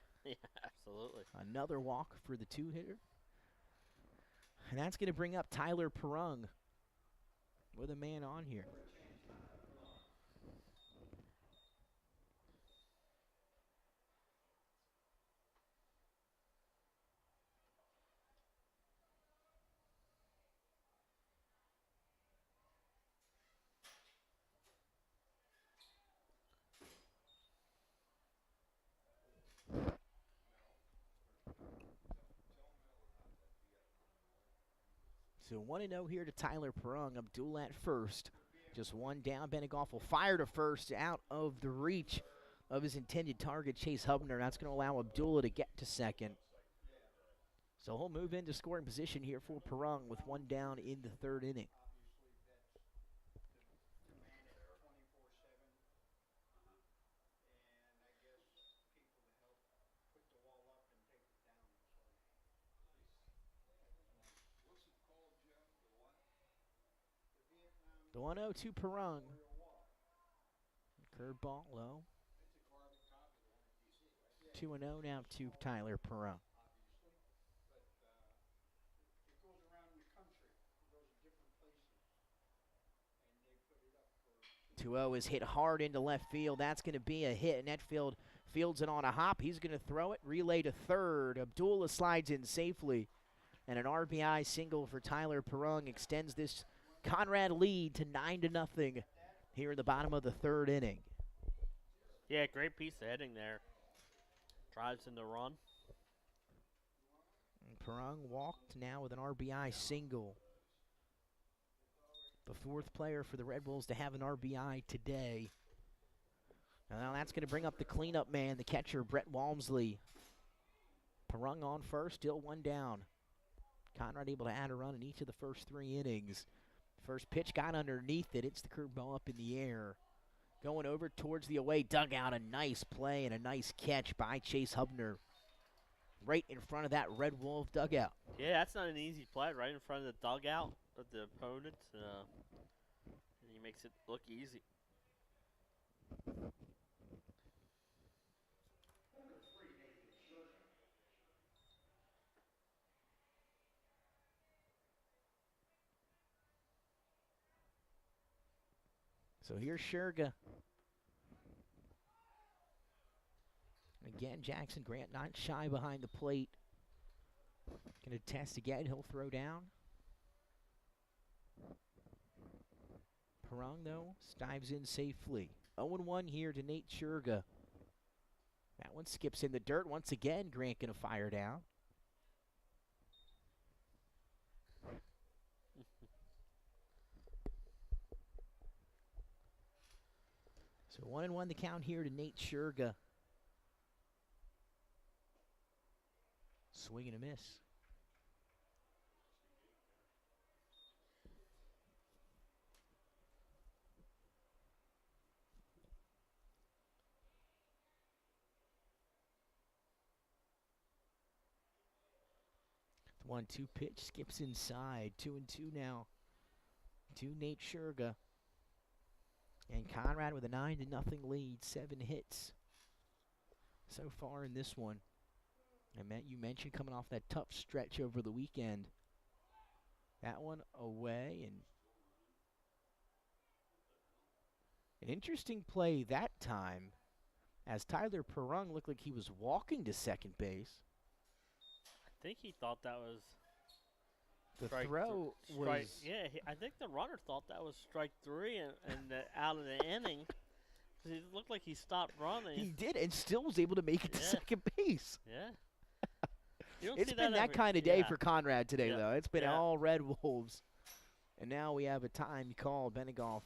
absolutely. Another walk for the two-hitter. And that's going to bring up Tyler Perung with a man on here. So 1-0 here to Tyler Perung. Abdullah at first. Just one down. Benegoff will fire to first, out of the reach of his intended target, Chase Hubner. That's going to allow Abdullah to get to second. So he'll move into scoring position here for Perung with one down in the third inning. The 1-0 to Perung. Curveball low. 2-0 now to Tyler Perung. 2-0 is hit hard into left field. That's going to be a hit, and Netfield fields it on a hop. He's going to throw it. Relay to third. Abdullah slides in safely. And an RBI single for Tyler Perung extends this Conrad lead to 9-0 here in the bottom of the third inning. Yeah, great piece of hitting there. Drives in the run. And Perung walked now with an RBI single. The fourth player for the Red Bulls to have an RBI today. Now that's going to bring up the cleanup man, the catcher, Brett Walmsley. Perung on first, still one down. Conrad able to add a run in each of the first 3 innings. First pitch got underneath it. It's the curveball up in the air. Going over towards the away dugout. A nice play and a nice catch by Chase Hubner. Right in front of that Red Wolf dugout. Yeah, that's not an easy play. Right in front of the dugout of the opponent. And he makes it look easy. So here's Sherga. Again, Jackson Grant not shy behind the plate. Going to test again. He'll throw down. Perung, though, dives in safely. 0-1 here to Nate Sherga. That one skips in the dirt. Once again, Grant going to fire down. So 1-1 the count here to Nate Sherga. Swing and a miss. 1-2 pitch, skips inside. 2-2 now to Nate Scherga. And Conrad with a 9-0 lead, 7 hits so far in this one. And Matt, you mentioned coming off that tough stretch over the weekend. That one away, and an interesting play that time as Tyler Perrung looked like he was walking to second base. I think he thought that was the throw was. Yeah, I think the runner thought that was strike 3 and out of the inning. It looked like he stopped running. He did, and still was able to make it to second base. Yeah. It's been that kind of day for Conrad today, though. It's been all Red Wolves. And now we have a time call, Benegoff.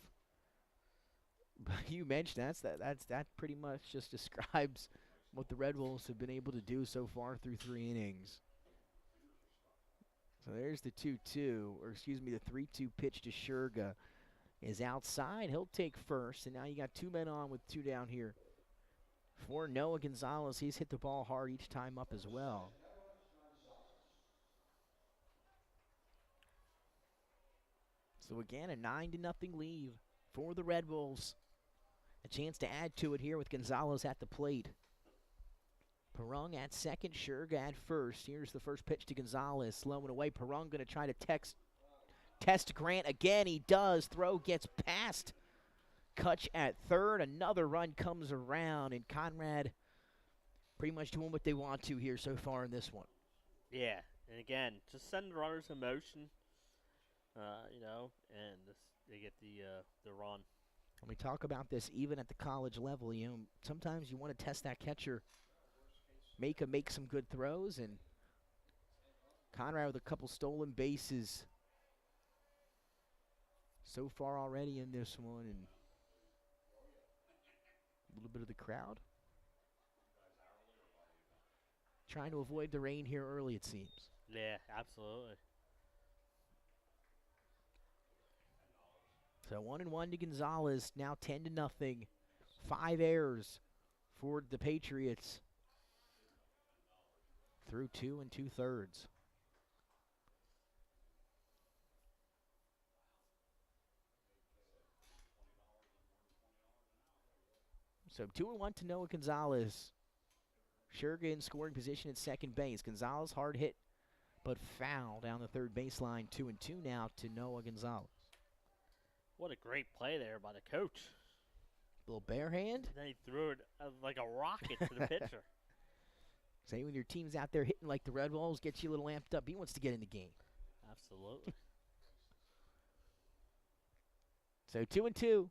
You mentioned that pretty much just describes what the Red Wolves have been able to do so far through 3 innings. So there's the 2-2, or excuse me, the 3-2 pitch to Scherga is outside. He'll take first, and now you got 2 men on with 2 down here. For Noah Gonzalez, he's hit the ball hard each time up as well. So again, a 9-0 lead for the Red Wolves. A chance to add to it here with Gonzalez at the plate. Perrung at second, Scherga at first. Here's the first pitch to Gonzalez, slowing away. Perrung going to try to test Grant again. He does. Throw gets past Kutch at third. Another run comes around, and Conrad pretty much doing what they want to here so far in this one. Yeah, and again, just send the runners in motion. And they get the run. When we talk about this, even at the college level, sometimes you want to test that catcher, make some good throws, and Conrad with a couple stolen bases so far already in this one, and a little bit of the crowd trying to avoid the rain here early, it seems. Yeah, absolutely. So 1-1 to Gonzalez, now 10-0. 5 errors for the Patriots through 2 2/3. So 2-1 to Noah Gonzalez. Scherga in scoring position at second base. Gonzalez hard hit, but foul down the third baseline. 2-2 now to Noah Gonzalez. What a great play there by the coach. Little bare hand. And then he threw it like a rocket to the pitcher. Say when your team's out there hitting like the Red Wolves, gets you a little amped up. He wants to get in the game. Absolutely. So 2-2.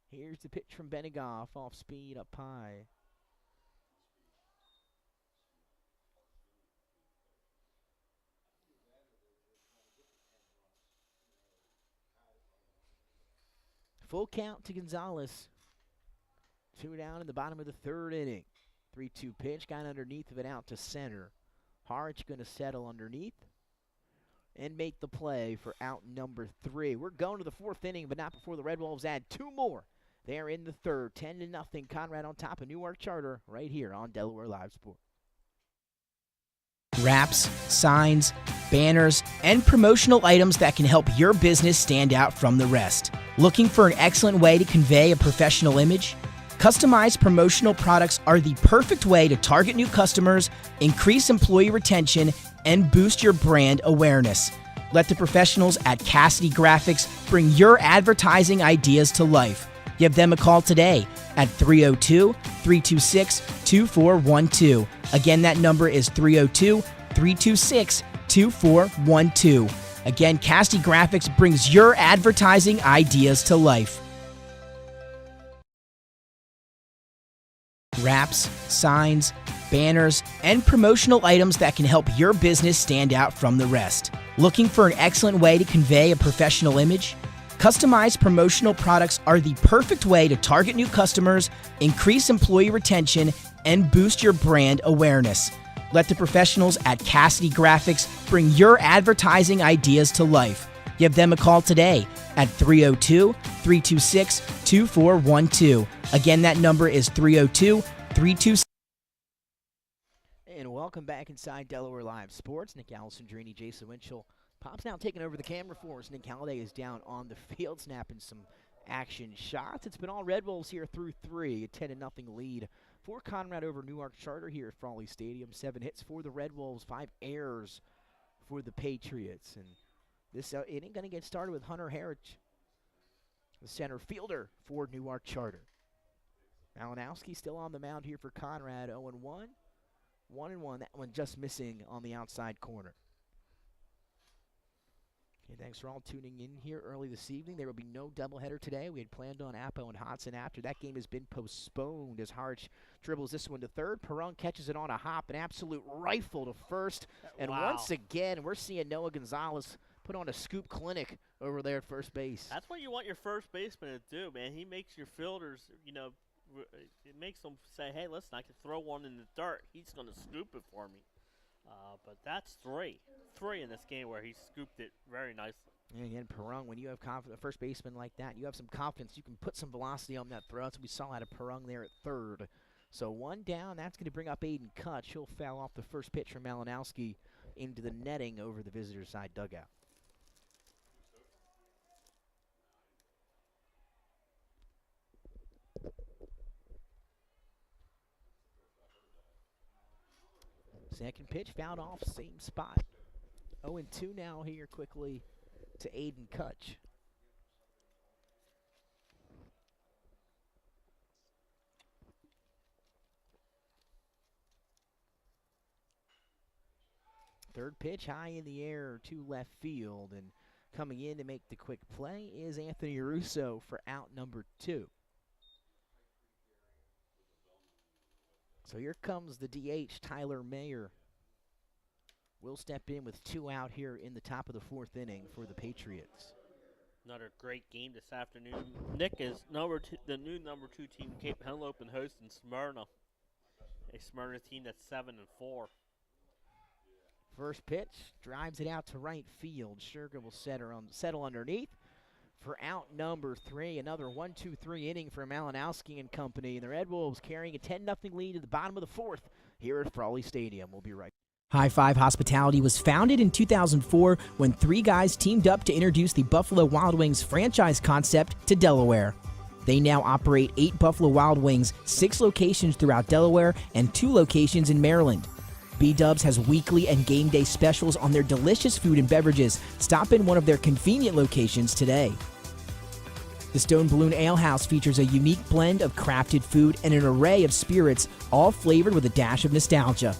Here's the pitch from Benegoff, off speed, up high. Full count to Gonzalez. 2 down in the bottom of the 3rd inning. 3-2 pitch, got underneath of it out to center. Hart's going to settle underneath and make the play for out number 3. We're going to the 4th inning, but not before the Red Wolves add 2 more. They're in the 3rd, 10-0. Conrad on top of Newark Charter right here on Delaware Live Sport. Wraps, signs, banners, and promotional items that can help your business stand out from the rest. Looking for an excellent way to convey a professional image? Customized promotional products are the perfect way to target new customers, increase employee retention, and boost your brand awareness. Let the professionals at Cassidy Graphics bring your advertising ideas to life. Give them a call today at 302-326-2412. Again, that number is 302-326-2412. Again, Cassidy Graphics brings your advertising ideas to life. Wraps, signs, banners, and promotional items that can help your business stand out from the rest. Looking for an excellent way to convey a professional image? Customized promotional products are the perfect way to target new customers, increase employee retention, and boost your brand awareness. Let the professionals at Cassidy Graphics bring your advertising ideas to life. Give them a call today at 302-326-2412. Again, that number is 302-326. And Welcome back inside Delaware Live Sports. Nick Alessandrini, Jason Winchell. Pop's now taking over the camera for us. Nick Halliday is down on the field, snapping some action shots. It's been all Red Wolves here through 3, a 10-0 lead for Conrad over Newark Charter here at Frawley Stadium. 7 hits for the Red Wolves, 5 errors for the Patriots. And this inning going to get started with Hunter Harrich, the center fielder for Newark Charter. Malinowski still on the mound here for Conrad, 0-1. 1-1, that one just missing on the outside corner. Okay, thanks for all tuning in here early this evening. There will be no doubleheader today. We had planned on Appo and Hodson after. That game has been postponed as Harch dribbles this one to third. Perrung catches it on a hop, an absolute rifle to first. And once again, we're seeing Noah Gonzalez put on a scoop clinic over there at first base. That's what you want your first baseman to do, man. He makes your fielders, it makes them say, hey, listen, I can throw one in the dirt. He's going to scoop it for me. But that's three in this game where he scooped it very nicely. And again, Perrung, when you have a first baseman like that, you have some confidence. You can put some velocity on that throw. That's what we saw out of Perrung there at third. So 1 down. That's going to bring up Aiden Kutch. He'll foul off the first pitch from Malinowski into the netting over the visitor side dugout. Second pitch fouled off, same spot. 0-2 now here quickly to Aiden Kutch. Third pitch high in the air to left field, and coming in to make the quick play is Anthony Russo for out number 2. So here comes the DH, Tyler Mayer. Will step in with 2 out here in the top of the 4th inning for the Patriots. Another great game this afternoon. Nick is the new number 2 team, Cape Henlopen, hosting Smyrna. A Smyrna team that's 7-4. First pitch, drives it out to right field. Sugar will settle underneath for out number 3. Another 1-2-3 inning for Malinowski and company. And the Red Wolves carrying a 10-0 lead at the bottom of the 4th here at Frawley Stadium. We'll be right back. High Five Hospitality was founded in 2004 when 3 guys teamed up to introduce the Buffalo Wild Wings franchise concept to Delaware. They now operate 8 Buffalo Wild Wings, 6 locations throughout Delaware, and 2 locations in Maryland. B-Dubs has weekly and game day specials on their delicious food and beverages. Stop in one of their convenient locations today. The Stone Balloon Ale House features a unique blend of crafted food and an array of spirits, all flavored with a dash of nostalgia.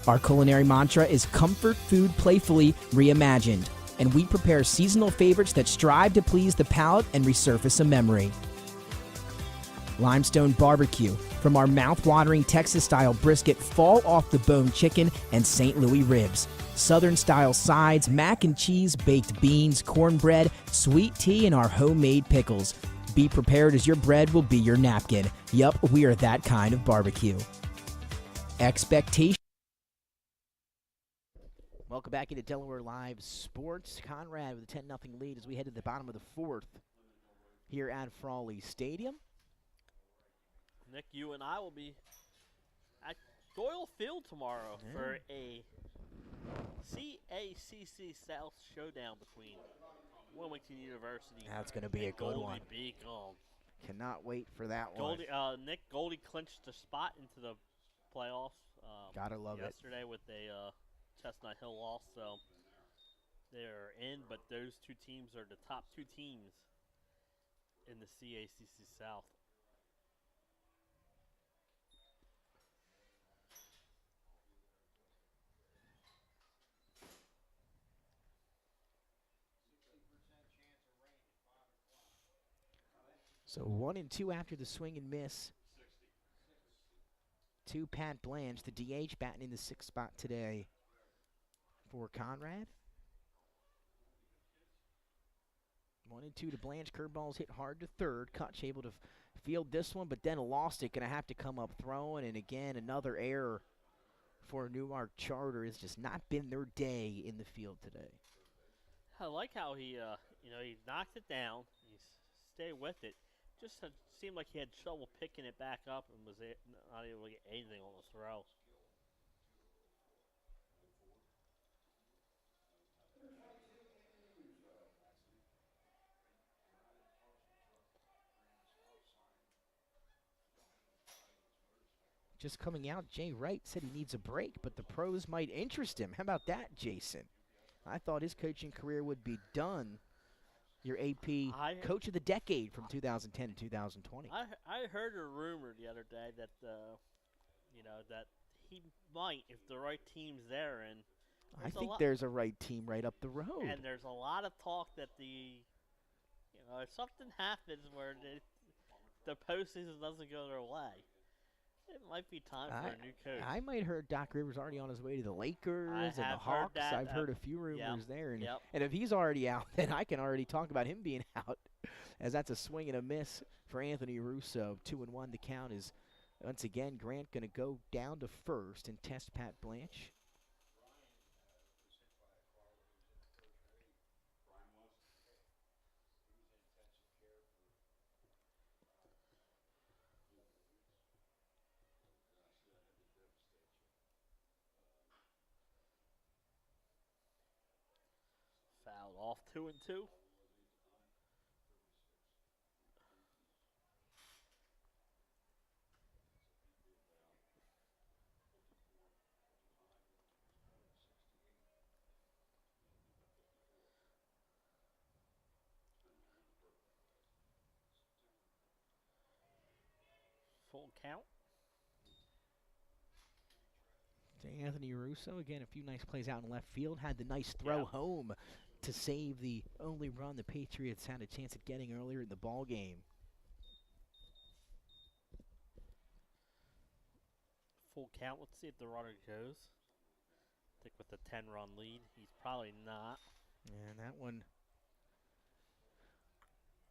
Our culinary mantra is comfort food playfully reimagined, and we prepare seasonal favorites that strive to please the palate and resurface a memory. Limestone Barbecue, from our mouth-watering Texas-style brisket, fall-off-the-bone chicken, and St. Louis ribs. Southern-style sides, mac and cheese, baked beans, cornbread, sweet tea, and our homemade pickles. Be prepared as your bread will be your napkin. Yup, we are that kind of barbecue. Expectation. Welcome back into Delaware Live Sports. Conrad with a 10-0 lead as we head to the bottom of the 4th here at Frawley Stadium. Nick, you and I will be at Doyle Field tomorrow for a CACC South showdown between Wilmington University. That's going to be a good one. Beacom. Cannot wait for that one. Nick Goldie clinched a spot into the playoffs. Gotta love it. Yesterday with a Chestnut Hill loss, so they're in. But those 2 teams are the top 2 teams in the CACC South. So 1-2 after the swing and miss. To Pat Blanche, the DH, batting in the 6th spot today for Conrad. 1-2 to Blanche. Curveballs hit hard to third. Kutch able to field this one, but then lost it. Going to have to come up throwing. And again, another error for Newark Charter. It's just not been their day in the field today. I like how he knocked it down. He stayed with it. Just seemed like he had trouble picking it back up and was not able to get anything on the throw. Just coming out, Jay Wright said he needs a break, but the pros might interest him. How about that, Jason? I thought his coaching career would be done. Your AP Coach of the Decade from 2010 to 2020. I heard a rumor the other day that, that he might, if the right team's there. And I think there's a right team right up the road. And there's a lot of talk that if something happens where the postseason doesn't go their way, it might be time for a new coach. I might heard Doc Rivers already on his way to the Lakers and the Hawks. I've heard a few rumors there. And if he's already out, then I can already talk about him being out, as that's a swing and a miss for Anthony Russo. 2-1 the count is, once again, Grant going to go down to first and test Pat Blanche. Fouled off 2-2. Full count. To Anthony Russo, again, a few nice plays out in left field. Had the nice throw home to save the only run the Patriots had a chance at getting earlier in the ball game. Full count. Let's see if the runner goes. I think with the 10-run lead, he's probably not. And that one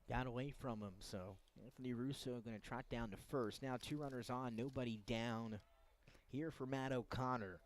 got away from him. So Anthony Russo going to trot down to first. Now 2 runners on, nobody down here for Matt O'Connor.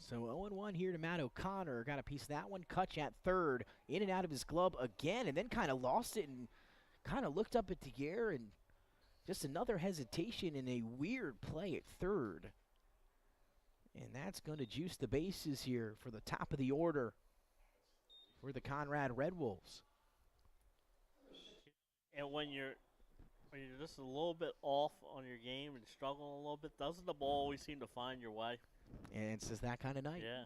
So 0-1 here to Matt O'Connor. Got a piece of that one. Kutch at third. In and out of his glove again, and then kind of lost it and kind of looked up at the air, and just another hesitation in a weird play at third. And that's going to juice the bases here for the top of the order for the Conrad Red Wolves. And when you're just a little bit off on your game and struggling a little bit, doesn't the ball always seem to find your way? And it's just that kind of night. Yeah.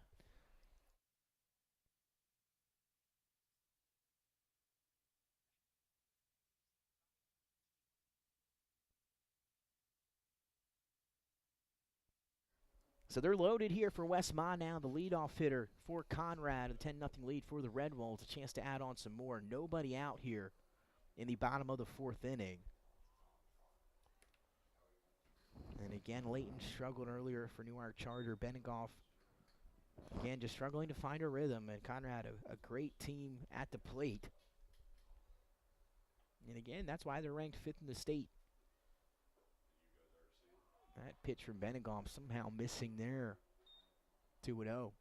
So they're loaded here for Westmont now, the leadoff hitter for Conrad, a 10-0 lead for the Red Wolves. A chance to add on some more. Nobody out here in the bottom of the 4th inning. And again, Layton struggled earlier for Newark Charter. Benegoff, again, just struggling to find a rhythm. And Conrad, a great team at the plate. And again, that's why they're ranked 5th in the state. That pitch from Benegoff somehow missing there. 2-0.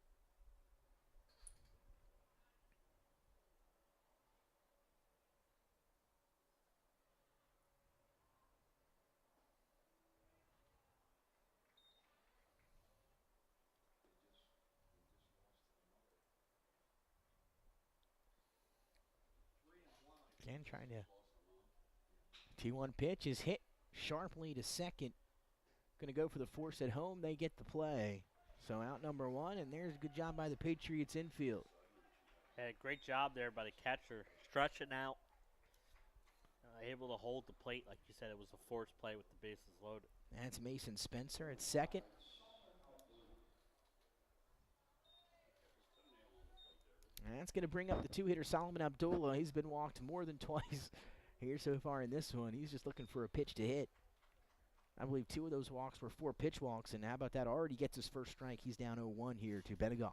Again, trying to. 2-1 pitch is hit sharply to second. Going to go for the force at home. They get the play. So out number 1, and there's a good job by the Patriots infield. Yeah, great job there by the catcher, stretching out, able to hold the plate. Like you said, it was a force play with the bases loaded. That's Mason Spencer at second. And that's going to bring up the 2-hitter Solomon Abdullah. He's been walked more than twice here so far in this one. He's just looking for a pitch to hit. I believe 2 of those walks were 4 pitch walks, and how about that? Already gets his first strike. He's down 0-1 here to Benegoff.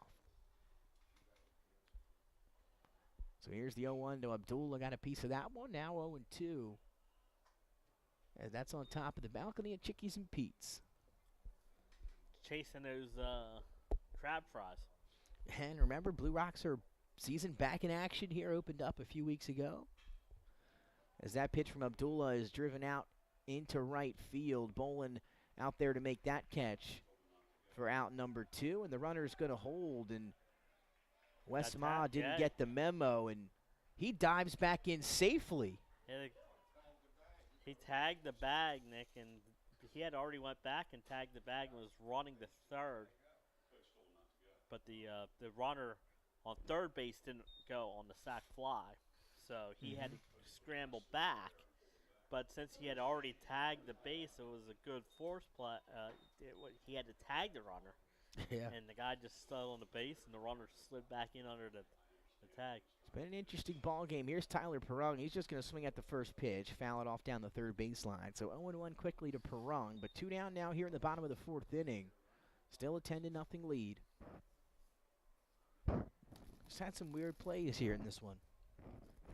So here's the 0-1 to Abdullah. Got a piece of that one. Now 0-2. And that's on top of the balcony at Chickies and Pete's. Chasing those crab fries. And remember, Blue Rocks are season back in action here. Opened up a few weeks ago. As that pitch from Abdullah is driven out into right field. Bolin out there to make that catch for out number 2. And the runner's going to hold. And Wes Ma didn't get the memo. And he dives back in safely. Yeah, he tagged the bag, Nick, and he had already went back and tagged the bag and was running to third. But the runner on third base didn't go on the sac fly. So he had to scramble back. But since he had already tagged the base, it was a good force play. He had to tag the runner. Yeah. And the guy just stood on the base, and the runner slid back in under the tag. It's been an interesting ball game. Here's Tyler Perrung. He's just going to swing at the first pitch, foul it off down the third baseline. So 0-1 quickly to Perrung, but 2 down now here in the bottom of the 4th inning. Still a 10-0 lead. Just had some weird plays here in this one.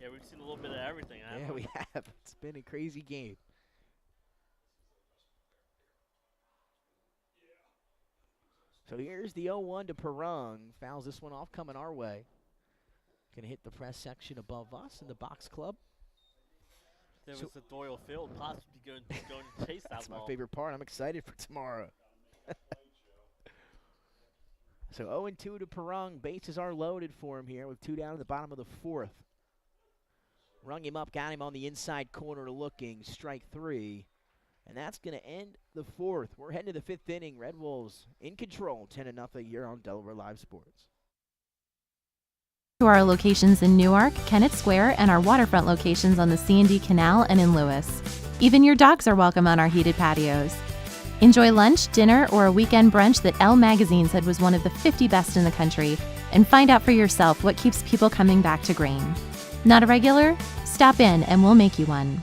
Yeah, we've seen a little bit of everything. Yeah, we have. It's been a crazy game. So here's the 0-1 to Perrung. Fouls this one off, coming our way. Going to hit the press section above us in the box club. There was the Doyle Field possibly going to chase that That's ball. my favorite part. I'm excited for tomorrow. So 0-2 to Perrung. Bases are loaded for him here with 2 down in the bottom of the 4th. Rung him up, got him on the inside corner looking. Strike 3. And that's going to end the 4th. We're heading to the 5th inning. Red Wolves in control, 10-0 here on Delaware Live Sports. To our locations in Newark, Kennett Square, and our waterfront locations on the C&D Canal and in Lewis. Even your dogs are welcome on our heated patios. Enjoy lunch, dinner, or a weekend brunch that Elle Magazine said was one of the 50 best in the country, and find out for yourself what keeps people coming back to Grain. Not a regular? Stop in and we'll make you one.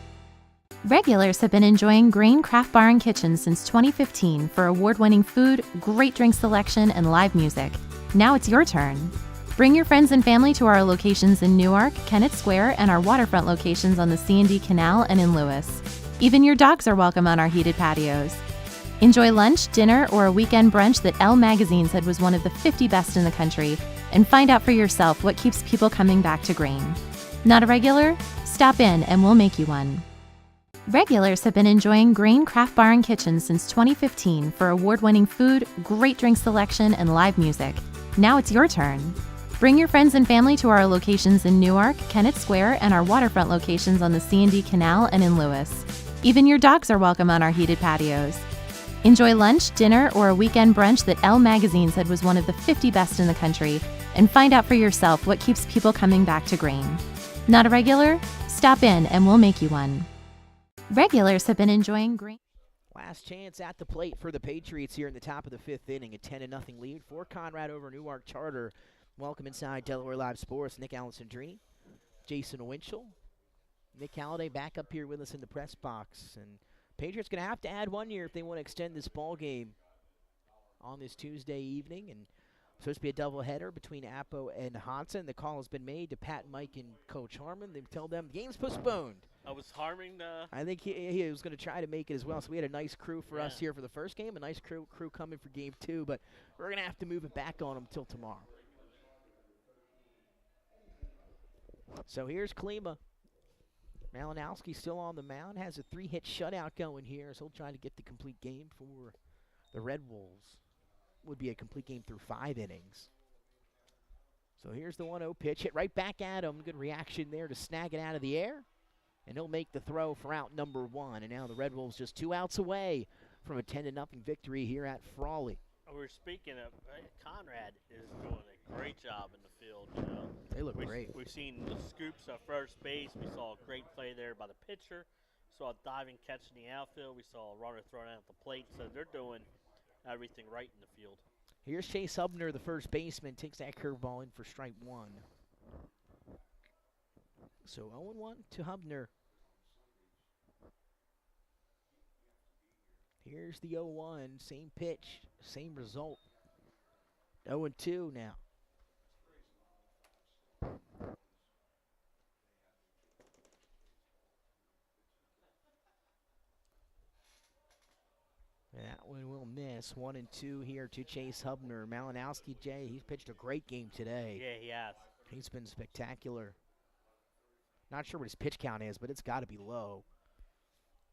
Regulars have been enjoying Grain Craft Bar and Kitchen since 2015 for award-winning food, great drink selection, and live music. Now it's your turn. Bring your friends and family to our locations in Newark, Kennett Square, and our waterfront locations on the C&D Canal and in Lewis. Even your dogs are welcome on our heated patios. Enjoy lunch, dinner, or a weekend brunch that Elle Magazine said was one of the 50 best in the country, and find out for yourself what keeps people coming back to Grain. Not a regular? Stop in and we'll make you one. Regulars have been enjoying Grain Craft Bar and Kitchen since 2015 for award-winning food, great drink selection, and live music. Now it's your turn. Bring your friends and family to our locations in Newark, Kennett Square, and our waterfront locations on the C&D Canal and in Lewis. Even your dogs are welcome on our heated patios. Enjoy lunch, dinner, or a weekend brunch that Elle Magazine said was one of the 50 best in the country, and find out for yourself what keeps people coming back to Grain. Not a regular? Stop in and we'll make you one. Regulars have been enjoying Grain. Last chance at the plate for the Patriots here in the top of the 5th inning. A 10-0 lead for Conrad over Newark Charter. Welcome inside Delaware Live Sports. Nick Alessandrini, Jason Winchell, Nick Halliday back up here with us in the press box. And Patriots going to have to add 1 year if they want to extend this ball game on this Tuesday evening. And supposed to be a doubleheader between Appo and Hansen. The call has been made to Pat, Mike, and Coach Harmon. They tell them the game's postponed. Was Harmon I think he was going to try to make it as well. So we had a nice crew for us here for the first game, a nice crew coming for game 2. But we're going to have to move it back on them till tomorrow. So here's Klima. Malinowski still on the mound. Has a 3-hit shutout going here. So he'll try to get the complete game for the Red Wolves. Would be a complete game through 5 innings. So here's the 1-0 pitch. Hit right back at him. Good reaction there to snag it out of the air. And he'll make the throw for out number 1. And now the Red Wolves just 2 outs away from a 10-0 victory here at Frawley. We're speaking of Conrad is doing a great job in the field. You know, they look great. We've seen the scoops at first base. We saw a great play there by the pitcher. Saw a diving catch in the outfield. We saw a runner thrown out at the plate. So they're doing everything right in the field. Here's Chase Hubner, the first baseman, takes that curveball in for strike 1. So 0-1 to Hubner. Here's the 0-1, same pitch, same result. 0-2 now. That one will miss. 1-2 here to Chase Hubner. Malinowski, Jay, he's pitched a great game today. Yeah, he has. He's been spectacular. Not sure what his pitch count is, but it's got to be low.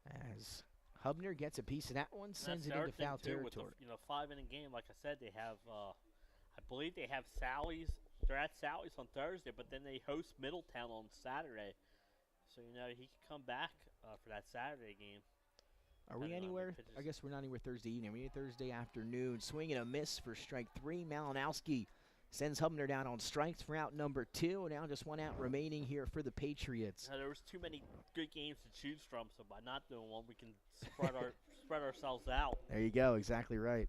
As Hubner gets a piece of that one, sends it into foul territory. With the 5-inning game, like I said, they have, I believe they have Sally's. They're at Sally's on Thursday, but then they host Middletown on Saturday. So, he can come back for that Saturday game. Are we anywhere? I guess we're not anywhere Thursday evening. We're Thursday afternoon. Swing and a miss for strike 3. Malinowski sends Hubner down on strikes for out number 2. Now just 1 out remaining here for the Patriots. There was too many good games to choose from, so by not doing one, we can spread ourselves out. There you go. Exactly right.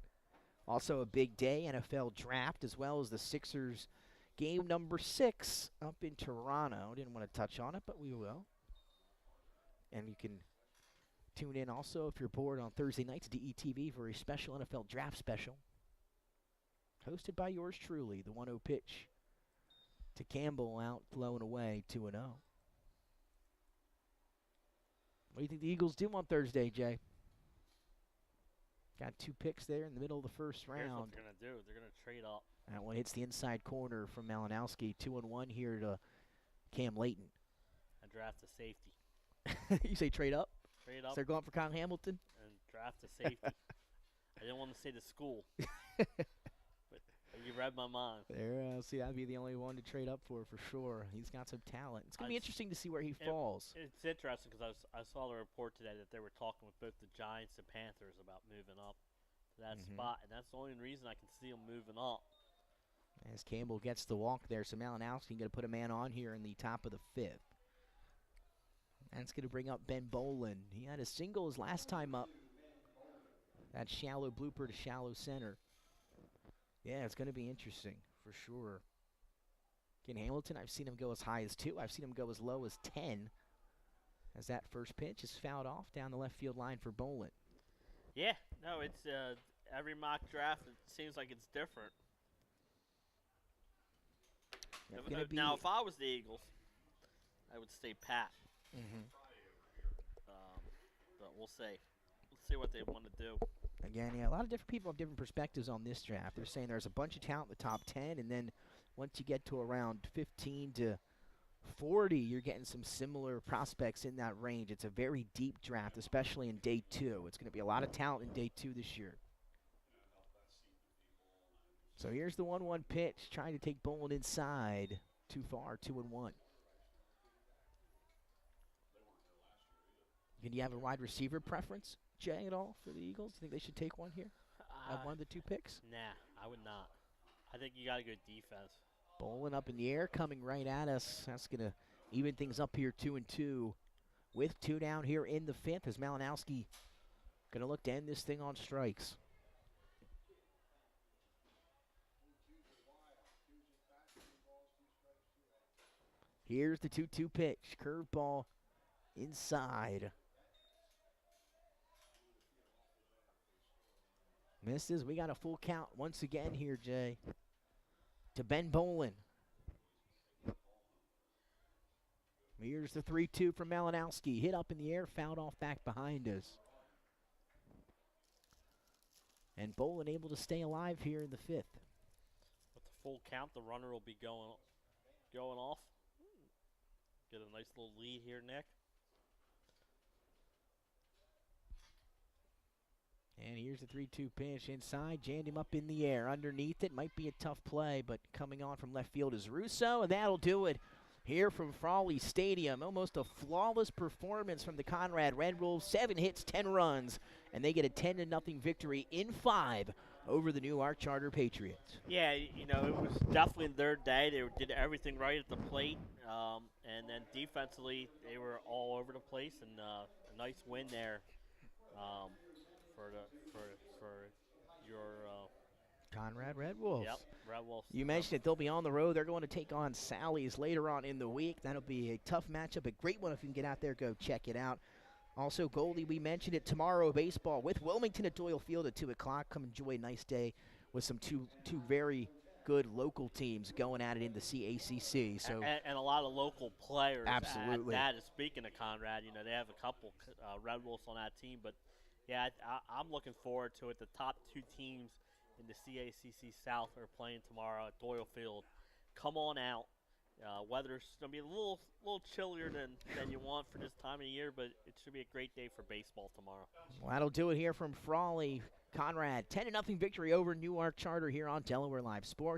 Also a big day, NFL draft, as well as the Sixers game number 6 up in Toronto. Didn't want to touch on it, but we will. And you can tune in also if you're bored on Thursday nights, DETV, for a special NFL draft special. Hosted by yours truly, the 1-0 pitch to Campbell, out blown away, 2-0. What do you think the Eagles do on Thursday, Jay? Got 2 picks there in the middle of the first round. Here's what they're going to do. They're going to trade up. That one hits the inside corner from Malinowski. 2-1 here to Cam Layton. And draft a safety. You say trade up? Trade up. So they're going for Kyle Hamilton? And draft a safety. I didn't want to say the school. But you read my mind. There, see, that'd be the only one to trade up for sure. He's got some talent. It's going to be interesting to see where he falls. It's interesting because I saw the report today that they were talking with both the Giants and Panthers about moving up to that spot, and that's the only reason I can see them moving up. As Campbell gets the walk there, so Malinowski going to put a man on here in the top of the 5th. That's going to bring up Ben Bolin. He had a single his last time up. That shallow blooper to shallow center. Yeah, it's going to be interesting for sure. Again, Hamilton, I've seen him go as high as 2. I've seen him go as low as 10. As that first pitch is fouled off down the left field line for Bolin. Yeah, no, it's every mock draft, it seems like it's different. Now, if I was the Eagles, I would stay pat. But we'll see. Let's see what they want to do. Again, yeah, a lot of different people have different perspectives on this draft. They're saying there's a bunch of talent in the top 10, and then once you get to around 15 to 40, you're getting some similar prospects in that range. It's a very deep draft, especially in day 2. It's going to be a lot of talent in day 2 this year. So here's the 1-1 pitch, trying to take Bolin inside. Too far, 2-1. Do you have a wide receiver preference, Jay, at all for the Eagles? Do you think they should take one here? Have one of the 2 picks? Nah, I would not. I think you got a good defense. Bolin up in the air, coming right at us. That's going to even things up here, 2-2. With 2 down here in the 5th, as Malinowski going to look to end this thing on strikes. Here's the 2-2 pitch. Curveball inside. Misses. We got a full count once again here, Jay. To Ben Bolin. Here's the 3-2 from Malinowski. Hit up in the air, fouled off back behind us. And Bolin able to stay alive here in the 5th. With the full count, the runner will be going off. Get a nice little lead here, Nick. And here's the 3-2 pitch inside. Jammed him up in the air. Underneath it. Might be a tough play, but coming on from left field is Russo, and that'll do it here from Frawley Stadium. Almost a flawless performance from the Conrad Red Wolves. 7 hits, 10 runs, and they get a 10-0 victory in 5 over the Newark Charter Patriots. Yeah, it was definitely their day. They did everything right at the plate, and then defensively they were all over the place, and a nice win there for your Conrad Red Wolves. Yep, Red Wolves. You mentioned it. They'll be on the road. They're going to take on Sally's later on in the week. That'll be a tough matchup, a great one. If you can get out there, go check it out. Also, Goldie, we mentioned it, tomorrow baseball with Wilmington at Doyle Field at 2 o'clock. Come enjoy a nice day with some two very good local teams going at it in the CACC. So and a lot of local players. Absolutely. At that. Speaking of Conrad, they have a couple Red Wolves on that team, but Yeah, I'm looking forward to it. The top 2 teams in the CACC South are playing tomorrow at Doyle Field. Come on out. Weather's going to be a little chillier than you want for this time of year, but it should be a great day for baseball tomorrow. Well, that'll do it here from Frawley. Conrad, 10-0 victory over Newark Charter here on Delaware Live Sports.